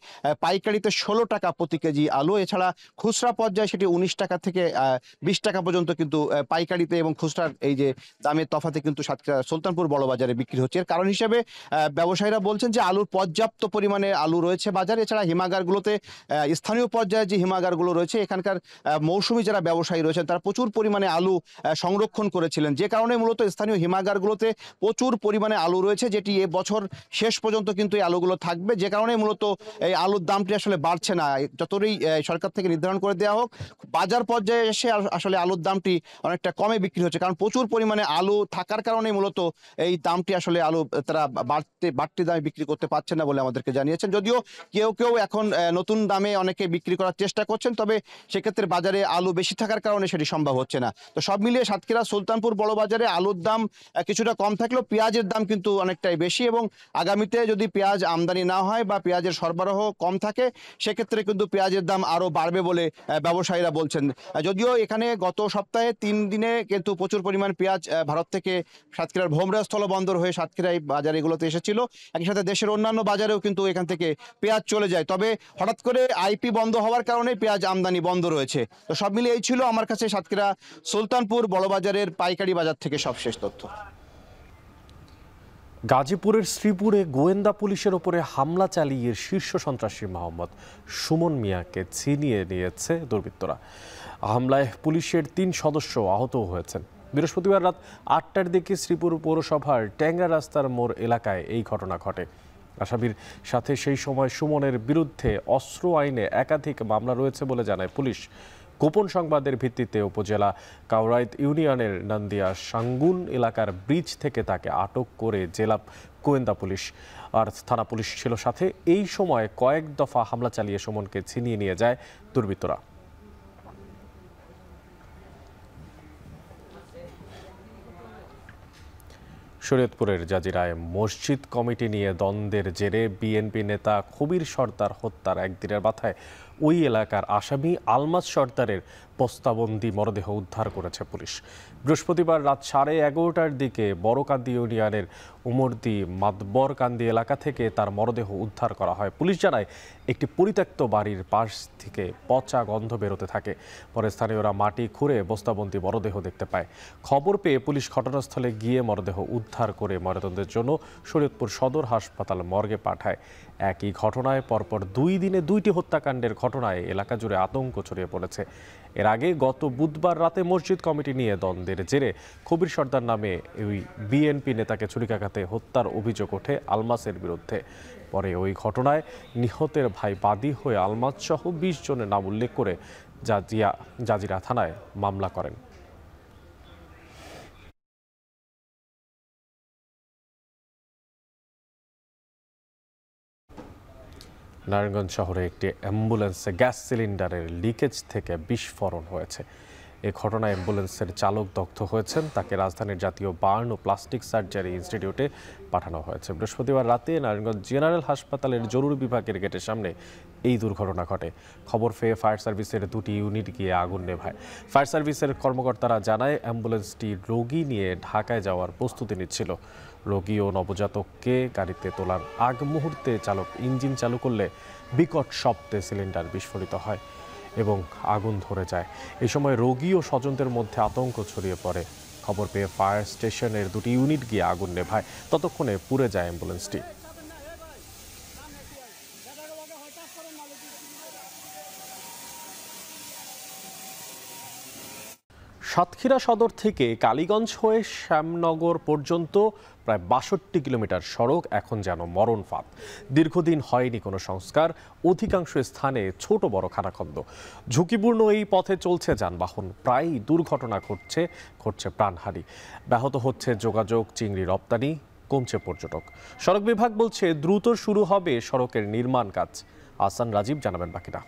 পাইকারিতে 16 টাকা প্রতি কেজি আলু, এছাড়া খুচরা পর্যায়ে সেটি 19 টাকা থেকে 20 টাকা পর্যন্ত কিন্তু পাইকারিতে এবং খুচরার এই যে দামের তফাতে কিন্তু সাতক্ষীরা সুলতানপুর বড় বাজারে বিক্রি হচ্ছে। এর কারণ হিসেবে ব্যবসায়ীরা বলছেন যে আলুর পর্যাপ্ত পরিমাণে আলু রয়েছে বাজারে। এছাড়া হিমাগারগুলোতে স্থানীয় পর্যায়ে যে হিমাগারগুলো রয়েছে, এখানকার মৌসুমি যারা ব্যবসায়ী রয়েছেন তারা প্রচুর পরিমাণে আলু সংরক্ষণ করেছিলেন, যে কারণে মূলত স্থানীয় হিমাগারগুলোতে প্রচুর পরিমাণে আলু রয়েছে, যেটি এ বছর শেষ পর্যন্ত কিন্তু এই আলুগুলো থাকবে, যে কারণে মূলত এই আলুর দামটি আসলে বাড়ছে না। যতই সরকার থেকে নির্ধারণ করে দেওয়া হোক, বাজার পর্যায়ে এসে আসলে আলুর দামটি অনেকটা কমে বিক্রি হচ্ছে, কারণ প্রচুর পরিমাণে আলু থাকার কারণে মূলত এই দামটি আসলে আলু তারা বাড়তি দামে বিক্রি করতে পারছে না বলে আমাদেরকে জানিয়েছেন। যদিও কেউ কেউ এখন নতুন দামে অনেকে বিক্রি করার চেষ্টা করছেন, তবে সেক্ষেত্রে বাজারে আলু বেশি থাকার কারণে সেটি সম্ভব হচ্ছে না। তো সব মিলিয়ে সাতক্ষীরা সুলতানপুর বড় বাজারে আলুর দাম কিছুটা কম থাকলেও পেঁয়াজের দাম কিন্তু অনেকটাই বেশি, এবং আগামীতে যদি পেঁয়াজ আমদানি না হয় বা পেঁয়াজের সরবরাহ কম থাকে সেক্ষেত্রে কিন্তু পেঁয়াজের দাম আরও বাড়বে বলে ব্যবসায়ীরা বলছেন। যদিও এখানে গত সপ্তাহে 3 দিনে কিন্তু প্রচুর পরিমাণ পেঁয়াজ ভারত থেকে সাতক্ষীরার ভোমরা স্থলবন্দর হয়ে সাতক্ষীরা এই বাজার এগুলোতে এসেছিল, একই সাথে দেশের অন্যান্য বাজারেও কিন্তু এখান থেকে পেঁয়াজ চলে যায়। তবে হঠাৎ করে আইপি বন্ধ হওয়ার কারণে পেঁয়াজ আমদানি বন্ধ রয়েছে। তো সব মিলিয়ে এই ছিল আমার কাছে সাতক্ষীরা সুলতানপুর বড় বাজারের পাইকারি বাজার থেকে সবশেষ তথ্য। গাজীপুরের শ্রীপুরে গোয়েন্দা পুলিশের ওপরে হামলা চালিয়ে শীর্ষ সন্ত্রাসী মোহাম্মদ সুমন মিয়াকে ছিনিয়ে নিয়েছে দুর্বৃত্তরা। হামলায় পুলিশের 3 সদস্য আহত হয়েছেন। বৃহস্পতিবার রাত 8টার দিকে শ্রীপুর পৌরসভার ট্যাংরা রাস্তার মোড় এলাকায় এই ঘটনা ঘটে। আসামির সাথে সেই সময় সুমনের বিরুদ্ধে অস্ত্র আইনে একাধিক মামলা রয়েছে বলে জানায় পুলিশ। গোপন সংবাদের ভিত্তিতে উপজেলা কাউরাইত ইউনিয়নের নান্দিয়া সাঙ্গুন এলাকার ব্রিজ থেকে তাকে আটক করে জেলা গোয়েন্দা পুলিশ আর থানা পুলিশ ছিল সাথে। এই সময় কয়েক দফা হামলা চালিয়ে সুমনকে ছিনিয়ে নিয়ে যায় দুর্বৃত্তরা। শরীয়তপুরের জাজিরায় মসজিদ কমিটি নিয়ে দ্বন্দ্বের জেরে বিএনপি নেতা খবির সর্দার হত্যার একদিনের মাথায় ওই এলাকার আসামি আলমাজ সর্দারের বস্তাবন্দি মরদেহ উদ্ধার করেছে পুলিশ। বৃহস্পতিবার রাত 11:30টার দিকে বড়কান্দি ইউনিয়নের উমরদি মাতবরকান্দি এলাকা থেকে তার মরদেহ উদ্ধার করা হয়। পুলিশ জানায় একটি পরিত্যক্ত বাড়ির পাশ থেকে পচা গন্ধ বেরোতে থাকে। পরে স্থানীয়রা মাটি খুঁড়ে বস্তাবন্দি মরদেহ দেখতে পায়। খবর পেয়ে পুলিশ ঘটনাস্থলে গিয়ে মরদেহ উদ্ধার করে ময়নাতদন্তের জন্য শরীয়তপুর সদর হাসপাতাল মর্গে পাঠায়। একই ঘটনায় পরপর 2 দিনে 2টি হত্যাকাণ্ডের ঘটনায় এলাকা জুড়ে আতঙ্ক ছড়িয়ে পড়েছে। এর আগে গত বুধবার রাতে মসজিদ কমিটি নিয়ে দ্বন্দ্বের জেরে খবির সর্দার নামে ওই বিএনপি নেতাকে ছুরিকাঘাতে হত্যার অভিযোগ ওঠে আলমাসের বিরুদ্ধে। পরে ওই ঘটনায় নিহতের ভাই বাদী হয়ে আলমাস সহ 20 জনের নাম উল্লেখ করে জাজিরা থানায় মামলা করেন। নারায়ণগঞ্জ শহরে একটি অ্যাম্বুলেন্সে গ্যাস সিলিন্ডারের লিকেজ থেকে বিস্ফোরণ হয়েছে। এ ঘটনায় অ্যাম্বুলেন্সের চালক দগ্ধ হয়েছেন। তাকে রাজধানীর জাতীয় বার্ন ও প্লাস্টিক সার্জারি ইনস্টিটিউটে পাঠানো হয়েছে। বৃহস্পতিবার রাতে নারায়ণগঞ্জ জেনারেল হাসপাতালের জরুরি বিভাগের গেটের সামনে এই দুর্ঘটনা ঘটে। খবর পেয়ে ফায়ার সার্ভিসের 2টি ইউনিট গিয়ে আগুন নেভায়। ফায়ার সার্ভিসের কর্মকর্তারা জানায়, অ্যাম্বুলেন্সটি রোগী নিয়ে ঢাকায় যাওয়ার প্রস্তুতি নিচ্ছিল। রোগী ও নবজাতককে গাড়িতে তোলার আগ মুহূর্তে চালক ইঞ্জিন চালু করলে বিকট শব্দে সিলিন্ডার বিস্ফোরিত হয় এবং আগুন ধরে যায়। এই সময় রোগী ও স্বজনদের মধ্যে আতঙ্ক ছড়িয়ে পড়ে। খবর পেয়ে ফায়ার স্টেশনের 2টি ইউনিট গিয়ে আগুন নেভায়। ততক্ষণে পুড়ে যায় অ্যাম্বুলেন্সটি। সাতক্ষীরা সদর থেকে কালীগঞ্জ হয়ে শ্যামনগর পর্যন্ত প্রায় ৬২ কিলোমিটার সড়ক এখন যেন মরণ ফাঁদ। দীর্ঘদিন হয়নি কোনো সংস্কার, অধিকাংশ স্থানে ছোট বড় খানাখন্দ। ঝুঁকিপূর্ণ এই পথে চলছে যানবাহন, প্রায়ই দুর্ঘটনা ঘটছে প্রাণহানি। ব্যাহত হচ্ছে যোগাযোগ, চিংড়ি রপ্তানি, কমছে পর্যটক। সড়ক বিভাগ বলছে দ্রুত শুরু হবে সড়কের নির্মাণ কাজ। আহসান রাজীব জানাবেন বাকিটা।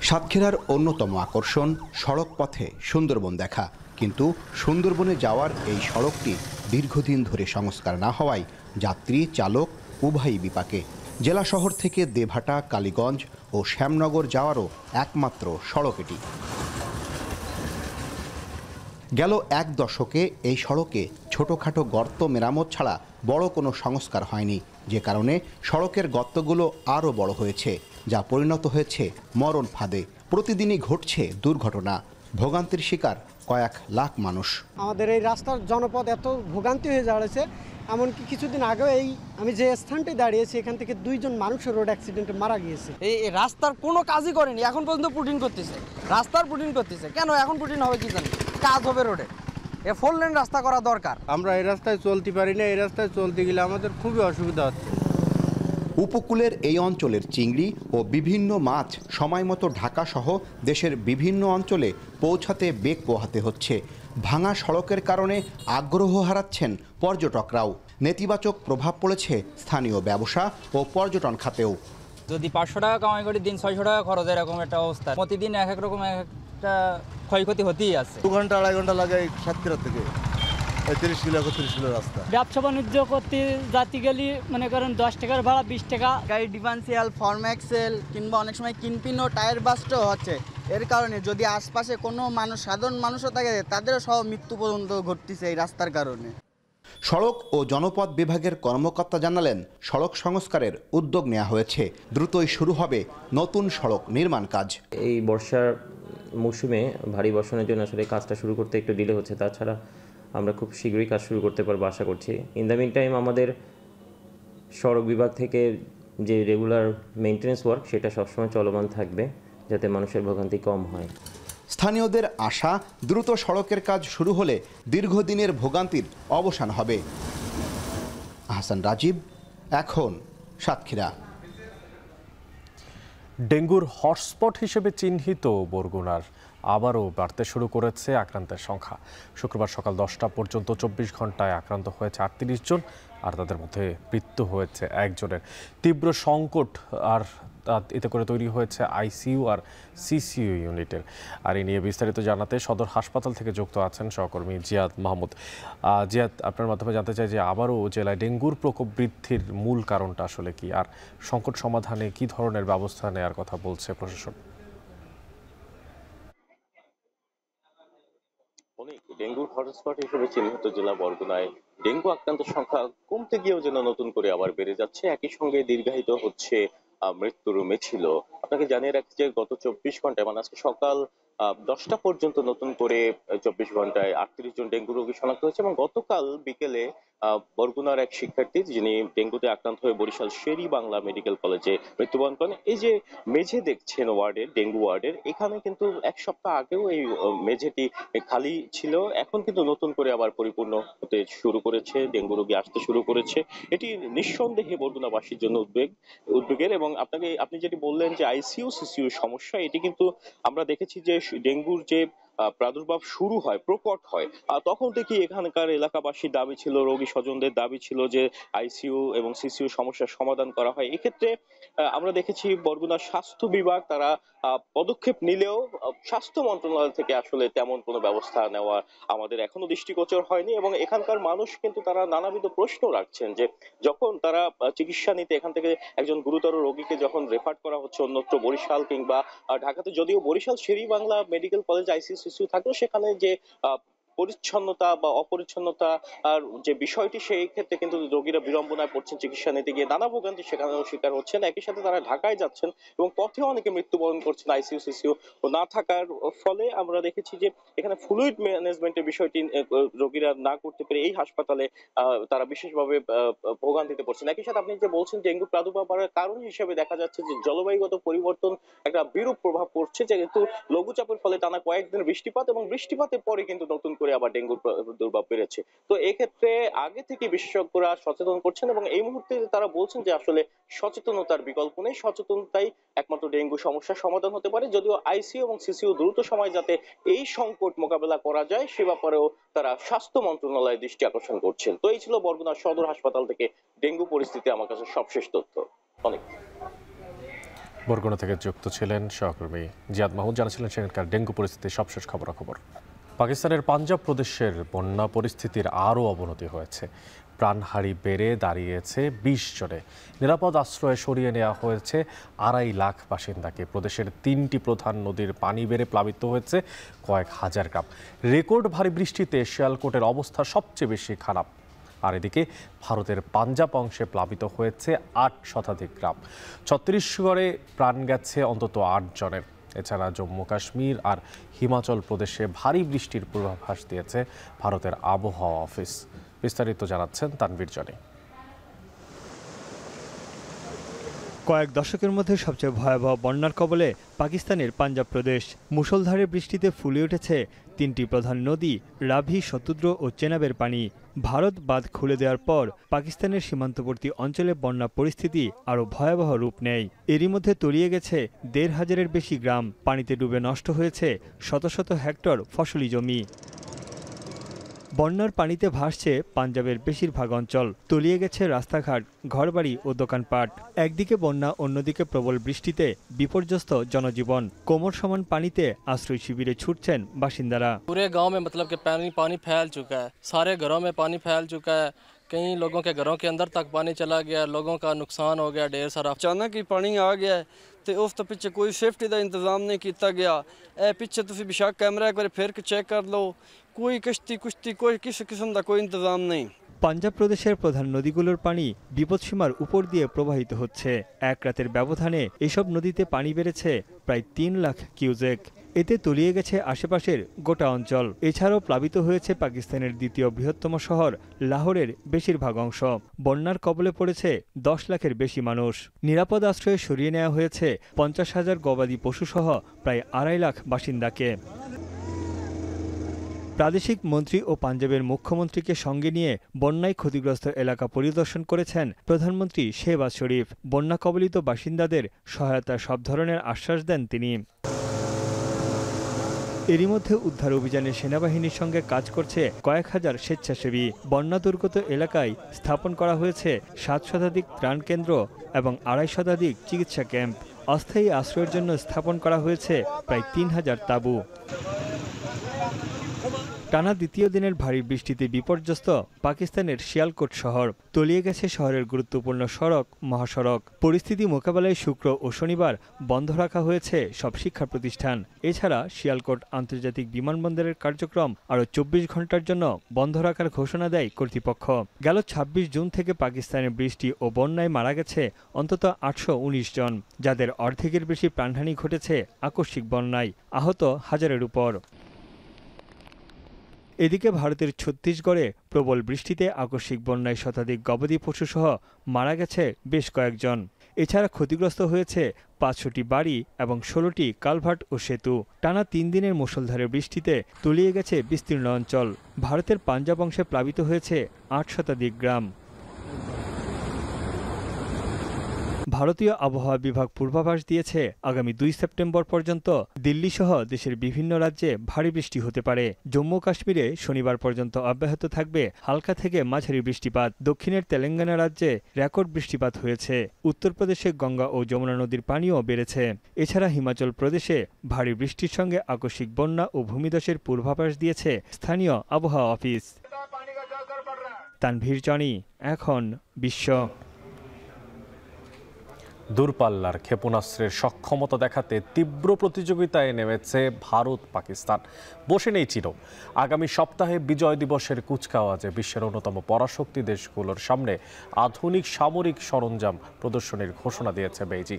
সাতক্ষীরার অন্যতম আকর্ষণ সড়ক পথে সুন্দরবন দেখা, কিন্তু সুন্দরবনে যাওয়ার এই সড়কটি দীর্ঘদিন ধরে সংস্কার না হওয়ায় যাত্রী চালক উভয়ই বিপাকে। জেলা শহর থেকে দেভাটা, কালীগঞ্জ ও শ্যামনগর যাওয়ারও একমাত্র সড়ক এটি। গেল এক দশকে এই সড়কে ছোটখাটো গর্ত মেরামত ছাড়া বড় কোনো সংস্কার হয়নি, যে কারণে সড়কের গর্তগুলো আরও বড় হয়েছে, যা পরিণত হয়েছে মরণ ফাঁদে। প্রতিদিনই ঘটছে দুর্ঘটনা, ভোগান্তির শিকার কয়েক লাখ মানুষ। আমাদের এই রাস্তার জনপদ এত ভোগান্তি হয়ে দাঁড়িয়েছে, এমনকি কিছুদিন আগেও আমি যে স্থানটায় দাঁড়িয়েছি এখান থেকে 2 জন মানুষের রোড অ্যাক্সিডেন্টে মারা গিয়েছে। এই রাস্তার কোনো কাজই করেনি, এখন পর্যন্ত পুটিং করতেছে, রাস্তার পুটিং করতেছে। কেন এখন পুটিং হবে কি জানি? কাজ হবে রোডে, 4 লেন রাস্তা করা দরকার। আমরা এই রাস্তায় চলতে পারি না, এই রাস্তায় চলতে গেলে আমাদের খুবই অসুবিধা হচ্ছে। উপকূলের এই অঞ্চলের চিংড়ি ও বিভিন্ন মাছ সময়মতো ঢাকা সহ দেশের বিভিন্ন অঞ্চলে পৌঁছাতে বেগ পোহাতে হচ্ছে। ভাঙা সড়কের কারণে আগ্রহ হারাচ্ছেন পর্যটকরাও। নেতিবাচক প্রভাব পড়েছে স্থানীয় ব্যবসা ও পর্যটন খাতেও। যদি 500 টাকা কামাই করি, দিন 600 টাকা খরচ, এরকম একটা অবস্থা। প্রতিদিন এক এক রকম একটা ক্ষয়ক্ষতি হতেই আছে। 2 ঘন্টা 2.5 ঘন্টা লাগে সাতক্ষীরা থেকে 30 কিলো 31 কিলো রাস্তা। ব্যবসা বাণিজ্য করতে যাতে গেলে মনে করেন 10 টাকার ভাড়া 20 টাকা। গাড়ি ডিফারেন্সিয়াল, ফরম্যাক্সেল কিংবা অনেক সময় কিনপিনও টায়ার বাস্টও হচ্ছে। এর কারণে যদি আশপাশে কোনো মানুষ, সাধারণ মানুষও থাকে, তাদেরও সহ মৃত্যু পর্যন্ত ঘটতেছে এই রাস্তার কারণে। সড়ক ও জনপথ বিভাগের কর্মকর্তা জানালেন, সড়ক সংস্কারের উদ্যোগ নেওয়া হয়েছে, দ্রুতই শুরু হবে নতুন সড়ক নির্মাণ কাজ। এই বর্ষার মৌসুমে ভারী বর্ষণের জন্য আসলে কাজটা শুরু করতে একটু ডিলে হচ্ছে, তাছাড়া আমরা খুব শীঘ্রই কাজ শুরু করতে পারবো আশা করছি। ইন দ্য মিন টাইম আমাদের সড়ক বিভাগ থেকে যে রেগুলার মেইনটেনেন্স ওয়ার্ক, সেটা সবসময় চলমান থাকবে, যাতে মানুষের ভোগান্তি কম হয়। স্থানীয়দের আশা, দ্রুত সড়কের কাজ শুরু হলে দীর্ঘদিনের ভোগান্তির অবসান হবে। আহসান রাজীব, এখন সাতক্ষীরা। ডেঙ্গুর হটস্পট হিসেবে চিহ্নিত বরগুনার আবারও বাড়তে শুরু করেছে আক্রান্তের সংখ্যা। শুক্রবার সকাল 10টা পর্যন্ত 24 ঘন্টায় আক্রান্ত হয়েছে 38 জন, আর তাদের মধ্যে মৃত্যু হয়েছে 1 জনের। তীব্র সংকট আর এতে করে তৈরি হয়েছে আইসিইউ আর সিসিইউ ইউনিটের। আর এই নিয়ে বিস্তারিত জানাতে সদর হাসপাতাল থেকে যুক্ত আছেন সহকর্মী জিয়াদ মাহমুদ। জিয়াদ, আপনার মাধ্যমে জানতে চাই যে আবারও জেলায় ডেঙ্গুর প্রকোপ বৃদ্ধির মূল কারণটা আসলে কি, আর সংকট সমাধানে কি ধরনের ব্যবস্থা নেওয়ার কথা বলছে প্রশাসন? ডেঙ্গুর হটস্পট হিসেবে চিহ্নিত জেলা বরগুনায় ডেঙ্গু আক্রান্তের সংখ্যা কমতে গিয়েও যেন নতুন করে আবার বেড়ে যাচ্ছে। একই সঙ্গে দীর্ঘায়িত হচ্ছে মৃত্যুর মিছিল। আপনাকে জানিয়ে রাখছি যে গত 24 ঘন্টায়, মানে আজকে সকাল 10টা পর্যন্ত নতুন করে 24 ঘন্টায় 38 জন ডেঙ্গু রোগী শনাক্ত হয়েছে, এবং গতকাল বিকেলে বরগুনার এক শিক্ষার্থী যিনি ডেঙ্গুতে আক্রান্ত হয়ে বরিশাল শেরি বাংলা মেডিকেল কলেজে মৃত্যুবরণ করেন। এই যে মেঝে দেখছেন ওয়ার্ডের, ডেঙ্গু ওয়ার্ডের, এখানে কিন্তু 1 সপ্তাহ আগেও এই মেঝেটি খালি ছিল, এখন কিন্তু নতুন করে আবার পরিপূর্ণ হতে শুরু করেছে, ডেঙ্গু রোগী আসতে শুরু করেছে। এটি নিঃসন্দেহে বরগুনাবাসীর জন্য উদ্বেগের। এবং আপনি যেটি বললেন যে আইসিইউ সিসিইউ সমস্যা, এটি কিন্তু আমরা দেখেছি যে ডেঙ্গুর যে প্রাদুর্ভাব শুরু হয়, প্রকট হয়, তখন থেকে এখানকার এলাকাবাসীর দাবি ছিল, রোগী স্বজনদের দাবি ছিল যে আইসিইউ এবং সিসিইউ সমস্যার সমাধান করা হয়। এক্ষেত্রে আমরা দেখেছি বরগুনা স্বাস্থ্য বিভাগ তারা পদক্ষেপ নিলেও স্বাস্থ্য মন্ত্রণালয় থেকে আসলে তেমন কোনো ব্যবস্থা নেওয়া আমাদের এখনো দৃষ্টিগোচর হয়নি, এবং এখানকার মানুষ কিন্তু তারা নানাবিধ প্রশ্ন রাখছেন যে যখন তারা চিকিৎসা নিতে এখান থেকে একজন গুরুতর রোগীকে যখন রেফার করা হচ্ছে অন্যত্র বরিশাল কিংবা ঢাকাতে, যদিও Barishal Sher-e-Bangla medical college ICU CCU থাকলেও সেখানে যে পরিচ্ছন্নতা বা অপরিচ্ছন্নতা আর যে বিষয়টি, সেই ক্ষেত্রে কিন্তু রোগীরা বিড়ম্বনায় পড়ছেন চিকিৎসা নিতে গিয়ে, নানা ভোগান্তি সেখানেও শিকার হচ্ছেন। একই সাথে তারা ঢাকায় যাচ্ছেন এবং পথে অনেকে মৃত্যুবরণ করছেন আইসিইউ সিসিইউ না থাকার ফলে। আমরা দেখেছি যে এখানে ফ্লুইড ম্যানেজমেন্টের বিষয়টি রোগীরা না করতে পেরে এই হাসপাতালে তারা বিশেষভাবে ভোগান্তিতে পড়ছেন। একই সাথে আপনি যে বলছেন ডেঙ্গু প্রাদুর্ভাব বাড়ার কারণ হিসেবে দেখা যাচ্ছে যে জলবায়ুগত পরিবর্তন একটা বিরূপ প্রভাব পড়ছে, যেহেতু লঘুচাপের ফলে টানা কয়েকদিন বৃষ্টিপাত, এবং বৃষ্টিপাতের পরে কিন্তু নতুন করে আবার ডেঙ্গুর প্রাদুর্ভাব বেড়েছে। তো এক্ষেত্রে আগে থেকে বিশেষজ্ঞরা সচেতন করছেন, এবং এই মুহূর্তে তারা বলছেন যে আসলে সচেতনতার বিকল্প নেই, সচেতনতাই একমাত্র ডেঙ্গু সমস্যার সমাধান হতে পারে। যদিও আইসিইউ এবং সিসিইউ দ্রুত সময় যাতে এই সংকট মোকাবেলা করা যায় সে ব্যাপারেও তারা স্বাস্থ্য মন্ত্রণালয়ের দৃষ্টি আকর্ষণ করছেন। তো এই ছিল বরগুনা সদর হাসপাতাল থেকে ডেঙ্গু পরিস্থিতি আমার কাছে সবশেষ তথ্য। অনেক বরগুনা থেকে যুক্ত ছিলেন সহকর্মী জিয়াদ মাহমুদ, জানাচ্ছিলেন সেখানকার ডেঙ্গু পরিস্থিতির সবশেষ খবরাখবর। পাকিস্তানের পাঞ্জাব প্রদেশের বন্যা পরিস্থিতির আরও অবনতি হয়েছে। প্রাণহানি বেড়ে দাঁড়িয়েছে 20 জনে। নিরাপদ আশ্রয়ে সরিয়ে নেওয়া হয়েছে 2.5 লাখ বাসিন্দাকে। প্রদেশের 3টি প্রধান নদীর পানি বেড়ে প্লাবিত হয়েছে কয়েক হাজার গ্রাম। রেকর্ড ভারী বৃষ্টিতে শিয়ালকোটের অবস্থা সবচেয়ে বেশি খারাপ। আর এদিকে ভারতের পাঞ্জাব অংশে প্লাবিত হয়েছে 8 শতাধিক গ্রাম। ছত্তিশগড়ে প্রাণ গেছে অন্তত 8 জনের। এছাড়া জম্মু কাশ্মীর আর হিমাচল প্রদেশে ভারী বৃষ্টির পূর্বাভাস দিয়েছে ভারতের আবহাওয়া অফিস। বিস্তারিত জানাচ্ছেন তানভীর জনি। কয়েক দশকের মধ্যে সবচেয়ে ভয়াবহ বন্যার কবলে পাকিস্তানের পাঞ্জাব প্রদেশ। মুষলধারে বৃষ্টিতে ফুলে উঠেছে 3টি প্রধান নদী, রাভি, শতুদ্র ও চেনাবের পানি। ভারত বাঁধ খুলে দেওয়ার পর পাকিস্তানের সীমান্তবর্তী অঞ্চলে বন্যা পরিস্থিতি আরও ভয়াবহ রূপ নেয়। এরই মধ্যে তলিয়ে গেছে 1,500-এর বেশি গ্রাম। পানিতে ডুবে নষ্ট হয়েছে শত শত হেক্টর ফসলি জমি। বন্যার পানিতে ভাসছে পাঞ্জাবের বেশিরভাগ অঞ্চল। তলিয়ে গেছে রাস্তাঘাট, ঘরবাড়ি ও দোকানপাট। একদিকে বন্যা, অন্যদিকে প্রবল বৃষ্টিতে বিপর্যস্ত জনজীবন। কোমর সমান পানিতে আশ্রয় শিবিরে ছুটছেন বাসিন্দারা। पूरे गांव में मतलब कि पानी फैल चुका है, सारे घरों में पानी फैल चुका है, कई लोगों के घरों के अंदर तक पानी चला गया, लोगों का नुकसान हो गया ढेर सारा। अचानक ही पानी आ गया तो उस तो पिछे कोई सेफ्टी का इंतजाम नहीं किया गया। पिछे तुम बेशक कैमरा एक बार फिर चेक कर लो, कोई किश्ती कोई किसी किस्म का कोई इंतजाम नहीं। পাঞ্জাব প্রদেশের প্রধান নদীগুলোর পানি বিপদসীমার উপর দিয়ে প্রবাহিত হচ্ছে। এক রাতের ব্যবধানে এসব নদীতে পানি বেড়েছে প্রায় 3 লাখ কিউজেক। এতে তলিয়ে গেছে আশেপাশের গোটা অঞ্চল। এছাড়াও প্লাবিত হয়েছে পাকিস্তানের দ্বিতীয় বৃহত্তম শহর লাহোরের বেশিরভাগ অংশ। বন্যার কবলে পড়েছে 10 লাখের বেশি মানুষ। নিরাপদ আশ্রয়ে সরিয়ে নেওয়া হয়েছে 50,000 গবাদি পশুসহ প্রায় 2.5 লাখ বাসিন্দাকে। প্রাদেশিক মন্ত্রী ও পাঞ্জাবের মুখ্যমন্ত্রীকে সঙ্গে নিয়ে বন্যায় ক্ষতিগ্রস্ত এলাকা পরিদর্শন করেছেন প্রধানমন্ত্রী শেহবাজ শরীফ। বন্যা কবলিত বাসিন্দাদের সহায়তার সব ধরনের আশ্বাস দেন তিনি। এরই মধ্যে উদ্ধার অভিযানে সেনাবাহিনীর সঙ্গে কাজ করছে কয়েক হাজার স্বেচ্ছাসেবী। বন্যা দুর্গত এলাকায় স্থাপন করা হয়েছে 7 শতাধিক ত্রাণ কেন্দ্র এবং 2.5 শতাধিক চিকিৎসা ক্যাম্প। অস্থায়ী আশ্রয়ের জন্য স্থাপন করা হয়েছে প্রায় 3000 তাঁবু। টানা দ্বিতীয় দিনের ভারী বৃষ্টিতে বিপর্যস্ত পাকিস্তানের শিয়ালকোট শহর। তলিয়ে গেছে শহরের গুরুত্বপূর্ণ সড়ক, মহাসড়ক। পরিস্থিতি মোকাবেলায় শুক্র ও শনিবার বন্ধ রাখা হয়েছে সব শিক্ষা প্রতিষ্ঠান। এছাড়া শিয়ালকোট আন্তর্জাতিক বিমানবন্দরের কার্যক্রম আরও 24 ঘন্টার জন্য বন্ধ রাখার ঘোষণা দেয় কর্তৃপক্ষ। গেল 26 জুন থেকে পাকিস্তানের বৃষ্টি ও বন্যায় মারা গেছে অন্তত 819 জন, যাদের অর্ধেকের বেশি প্রাণহানি ঘটেছে আকস্মিক বন্যায়, আহত হাজারের উপর। এদিকে ভারতের ছত্তিশগড়ে প্রবল বৃষ্টিতে আকস্মিক বন্যায় শতাধিক গবাদি পশুসহ মারা গেছে বেশ কয়েকজন। এছাড়া ক্ষতিগ্রস্ত হয়েছে 500টি বাড়ি এবং 16টি কালভার্ট ও সেতু। টানা 3 দিনের মুষলধারে বৃষ্টিতে তলিয়ে গেছে বিস্তীর্ণ অঞ্চল। ভারতের পাঞ্জাব অংশে প্লাবিত হয়েছে 8 শতাধিক গ্রাম। ভারতীয় আবহাওয়া বিভাগ পূর্বাভাস দিয়েছে আগামী 2 সেপ্টেম্বর পর্যন্ত দিল্লি সহ দেশের বিভিন্ন রাজ্যে ভারী বৃষ্টি হতে পারে। জম্মু কাশ্মীরে শনিবার পর্যন্ত অব্যাহত থাকবে হালকা থেকে মাঝারি বৃষ্টিপাত। দক্ষিণের তেলেঙ্গানা রাজ্যে রেকর্ড বৃষ্টিপাত হয়েছে। উত্তরপ্রদেশে গঙ্গা ও যমুনা নদীর পানিও বেড়েছে। এছাড়া হিমাচল প্রদেশে ভারী বৃষ্টির সঙ্গে আকস্মিক বন্যা ও ভূমিধসের পূর্বাভাস দিয়েছে স্থানীয় আবহাওয়া অফিস। তানভীর জনি, এখন বিশ্ব। দূরপাল্লার ক্ষেপণাস্ত্রের সক্ষমতা দেখাতে তীব্র প্রতিযোগিতায় নেমেছে ভারত পাকিস্তান। বসে নেই চীনও। আগামী সপ্তাহে বিজয় দিবসের কুচকাওয়াজে বিশ্বের অন্যতম পরাশক্তি দেশগুলোর সামনে আধুনিক সামরিক সরঞ্জাম প্রদর্শনীর ঘোষণা দিয়েছে বেইজিং।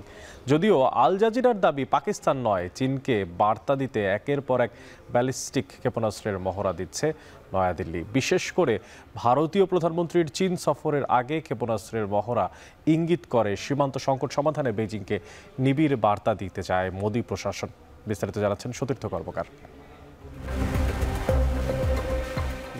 যদিও আল জাজিরার দাবি পাকিস্তান নয়, চীনকে বার্তা দিতে একের পর এক ব্যালিস্টিক ক্ষেপণাস্ত্রের মহড়া দিচ্ছে নয়াদিল্লি। বিশেষ করে ভারতীয় প্রধানমন্ত্রীর চীন সফরের আগে ক্ষেপণাস্ত্রের মহড়া ইঙ্গিত করে সীমান্ত সংকট সমাধানে বেইজিংকে নিবিড় বার্তা দিতে চায় মোদী প্রশাসন। বিস্তারিত জানাচ্ছেন সতীর্থ কর্মকার।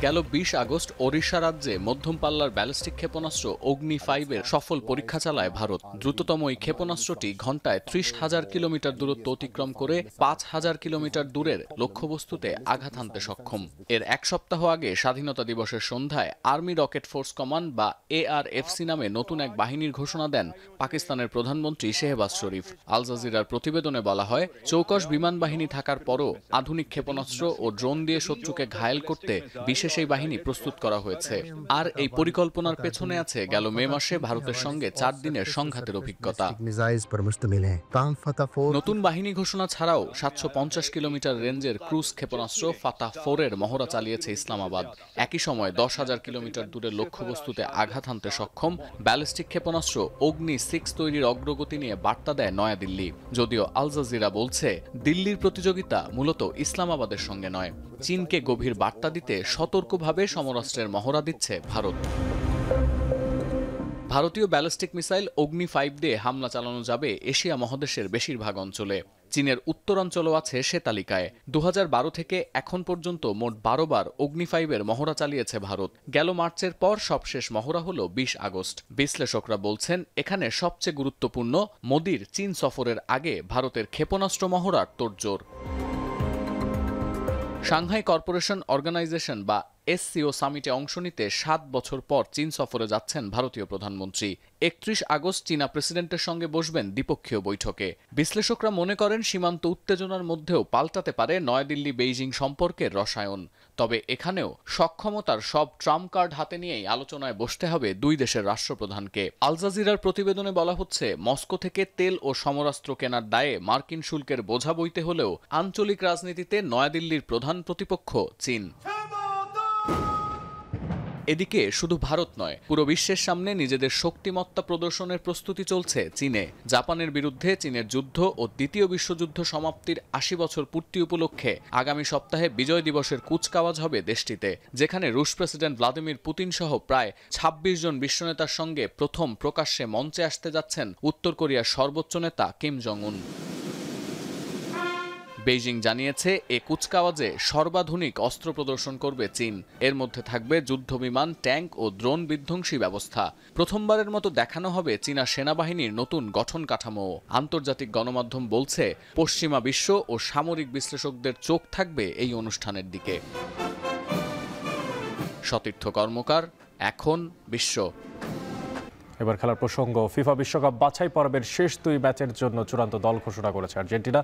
গেল 20 আগস্ট ওড়িশা রাজ্যে মধ্যম পাল্লার ব্যালিস্টিক ক্ষেপণাস্ত্র অগ্নি 5-এর সফল পরীক্ষা চালায় ভারত। দ্রুততম এই ক্ষেপণাস্ত্রটি ঘণ্টায় 30,000 কিলোমিটার দূরত্ব অতিক্রম করে 5,000 কিলোমিটার দূরের লক্ষ্যবস্তুতে আঘাত হানতে সক্ষম। এর এক সপ্তাহ আগে স্বাধীনতা দিবসের সন্ধ্যায় আর্মি রকেট ফোর্স কমান্ড বা ARFC নামে নতুন এক বাহিনীর ঘোষণা দেন পাকিস্তানের প্রধানমন্ত্রী শেহবাজ শরীফ। আল জাজিরার প্রতিবেদনে বলা হয়, চৌকস বিমান বাহিনী থাকার পরও আধুনিক ক্ষেপণাস্ত্র ও ড্রোন দিয়ে শত্রুকে ঘায়েল করতে সেই বাহিনী প্রস্তুত করা হয়েছে। আর এই পরিকল্পনার পেছনে আছে গেল মে মাসে ভারতের সঙ্গে 4 দিনের সংঘাতের অভিজ্ঞতা। নতুন বাহিনী ঘোষণা ছাড়াও 750 কিলোমিটার রেঞ্জের ক্রুজ ক্ষেপণাস্ত্র ফাতাহ 4-এর মহড়া চালিয়েছে ইসলামাবাদ। একই সময় 10,000 কিলোমিটার দূরের লক্ষ্যবস্তুতে আঘাত হানতে সক্ষম ব্যালিস্টিক ক্ষেপণাস্ত্র অগ্নি 6 তৈরির অগ্রগতি নিয়ে বার্তা দেয় নয়াদিল্লি। যদিও আল জাজিরা বলছে, দিল্লির প্রতিযোগিতা মূলত ইসলামাবাদের সঙ্গে নয়, চীনকে গভীর বার্তা দিতে সতর্কভাবে সমরাস্ত্রের মহড়া দিচ্ছে ভারত। ভারতীয় ব্যালিস্টিক মিসাইল অগ্নি 5 দিয়ে হামলা চালানো যাবে এশিয়া মহাদেশের বেশিরভাগ অঞ্চলে। চীনের উত্তরাঞ্চলও আছে সে তালিকায়। 2012 থেকে এখন পর্যন্ত মোট 12 বার অগ্নি 5-এর মহড়া চালিয়েছে ভারত। গেল মার্চের পর সবশেষ মহড়া হলো 20 আগস্ট। বিশ্লেষকরা বলছেন, এখানে সবচেয়ে গুরুত্বপূর্ণ মোদির চীন সফরের আগে ভারতের ক্ষেপণাস্ত্র মহড়ার তোড়জোড়। সাংহাই কর্পোরেশন অর্গানাইজেশন বা SCO সামিটে অংশ নিতে 7 বছর পর চীন সফরে যাচ্ছেন ভারতীয় প্রধানমন্ত্রী। 31 আগস্ট চীনা প্রেসিডেন্টের সঙ্গে বসবেন দ্বিপক্ষীয় বৈঠকে। বিশ্লেষকরা মনে করেন, সীমান্ত উত্তেজনার মধ্যেও পাল্টাতে পারে নয়াদিল্লি বেইজিং সম্পর্কের রসায়ন। তবে এখানেও সক্ষমতার সব ট্রাম্প কার্ড হাতে নিয়েই আলোচনায় বসতে হবে দুই দেশের রাষ্ট্রপ্রধানকে। আল জাজিরার প্রতিবেদনে বলা হচ্ছে, মস্কো থেকে তেল ও সমরাস্ত্র কেনার দায়ে মার্কিন শুল্কের বোঝা বইতে হলেও আঞ্চলিক রাজনীতিতে নয়াদিল্লির প্রধান প্রতিপক্ষ চীন। এদিকে শুধু ভারত নয়, পুরো বিশ্বের সামনে নিজেদের শক্তিমত্তা প্রদর্শনের প্রস্তুতি চলছে চীনে। জাপানের বিরুদ্ধে চীনের যুদ্ধ ও দ্বিতীয় বিশ্বযুদ্ধ সমাপ্তির 80 বছর পূর্তি উপলক্ষে আগামী সপ্তাহে বিজয় দিবসের কুচকাওয়াজ হবে দেশটিতে, যেখানে রুশ প্রেসিডেন্ট ভ্লাদিমির পুতিন সহ প্রায় 26 জন বিশ্বনেতার সঙ্গে প্রথম প্রকাশ্যে মঞ্চে আসতে যাচ্ছেন উত্তর কোরিয়ার সর্বোচ্চ নেতা কিম জং উন। বেইজিং জানিয়েছে, এ কুচকাওয়াজে সর্বাধুনিক অস্ত্র প্রদর্শন করবে চীন। এর মধ্যে থাকবে যুদ্ধবিমান, ট্যাঙ্ক ও ড্রোন বিধ্বংসী ব্যবস্থা। প্রথমবারের মতো দেখানো হবে চীনা সেনাবাহিনীর নতুন গঠন কাঠামো। আন্তর্জাতিক গণমাধ্যম বলছে, পশ্চিমা বিশ্ব ও সামরিক বিশ্লেষকদের চোখ থাকবে এই অনুষ্ঠানের দিকে। সতীর্থ কর্মকার, এখন বিশ্ব। এবার খেলার প্রসঙ্গ। ফিফা বিশ্বকাপ বাছাই পর্বের শেষ 2 ম্যাচের জন্য চূড়ান্ত দল ঘোষণা করেছে আর্জেন্টিনা।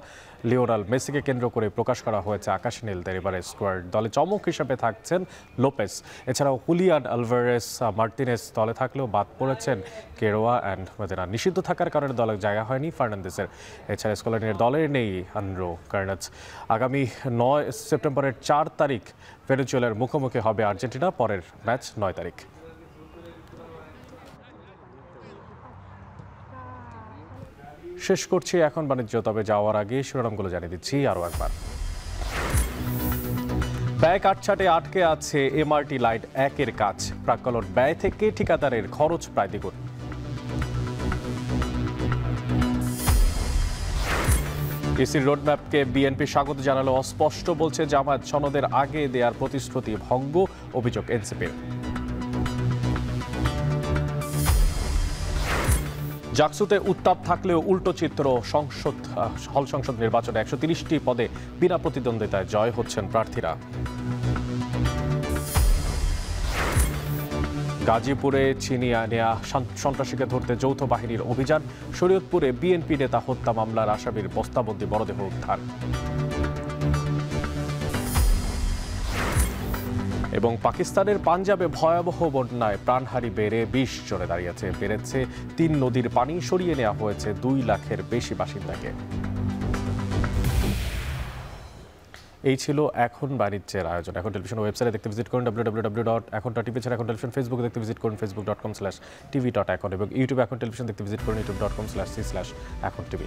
লিওনেল মেসিকে কেন্দ্র করে প্রকাশ করা হয়েছে আকাশ নীলদের এবারে স্কোয়াড। দলে চমক হিসেবে থাকছেন লোপেস। এছাড়াও হুলিয়ান আলভারেস মার্টিনেস দলে থাকলেও বাদ পড়েছেন কেরোয়া অ্যান্ড মেদেনা। নিষিদ্ধ থাকার কারণে দলে জায়গা হয়নি ফার্নান্দেসের। এছাড়া স্কোয়াডের দলে নেই আন্দ্রো কার্নাচ। আগামী 9 সেপ্টেম্বরের 4 তারিখ ভেনেজুয়েলার মুখোমুখি হবে আর্জেন্টিনা। পরের ম্যাচ 9 তারিখ। শেষ করছি এখন বাণিজ্য, তবে যাওয়ার আগে শিরোনামগুলো জানিয়ে দিচ্ছি আরও একবার। ব্যয় কাটছাটে আটকে আছে এমআরটি লাইট 1-এর কাজ। প্রাক্কলন ব্যয় থেকে ঠিকাদারের খরচ প্রায় দ্বিগুণ। ইসির রোডম্যাপকে বিএনপি স্বাগত জানালো অস্পষ্ট, বলছে জামায়াত। সনদের আগে দেয়ার প্রতিশ্রুতি ভঙ্গ, অভিযোগ এনসিপির। জাকসুতে উত্তাপ থাকলেও উল্টো চিত্র হল সংসদ নির্বাচনে 130টি পদে বিনা প্রতিদ্বন্দ্বিতায় জয় হচ্ছেন প্রার্থীরা। গাজীপুরে ছিনিয়ে নেয়া সন্ত্রাসীকে ধরতে যৌথ বাহিনীর অভিযান। শরীয়তপুরে বিএনপি নেতা হত্যা মামলার আসামির বস্তাবন্দি মরদেহ উদ্ধার। এবং পাকিস্তানের পাঞ্জাবে ভয়াবহ বন্যায় প্রাণহানি বেড়ে 20 জনে দাঁড়িয়েছে। বেড়েছে 3 নদীর পানি, সরিয়ে নেওয়া হয়েছে 2 লাখের বেশি বাসিন্দাকে। এই ছিল এখন বাণিজ্যের আয়োজন। এখন টেলিভিশন ওয়েবসাইটে দেখতে ভিজিট করুন www.এখন.tv, ছাড়া এখন টেলিভিশন ফেসবুকে দেখতে ভিজিট করুন facebook.com/tv.এখন এবং ইউটিউবে এখন টেলিভিশন দেখতে ভিজিট করুন youtube.com/c/এখন tv।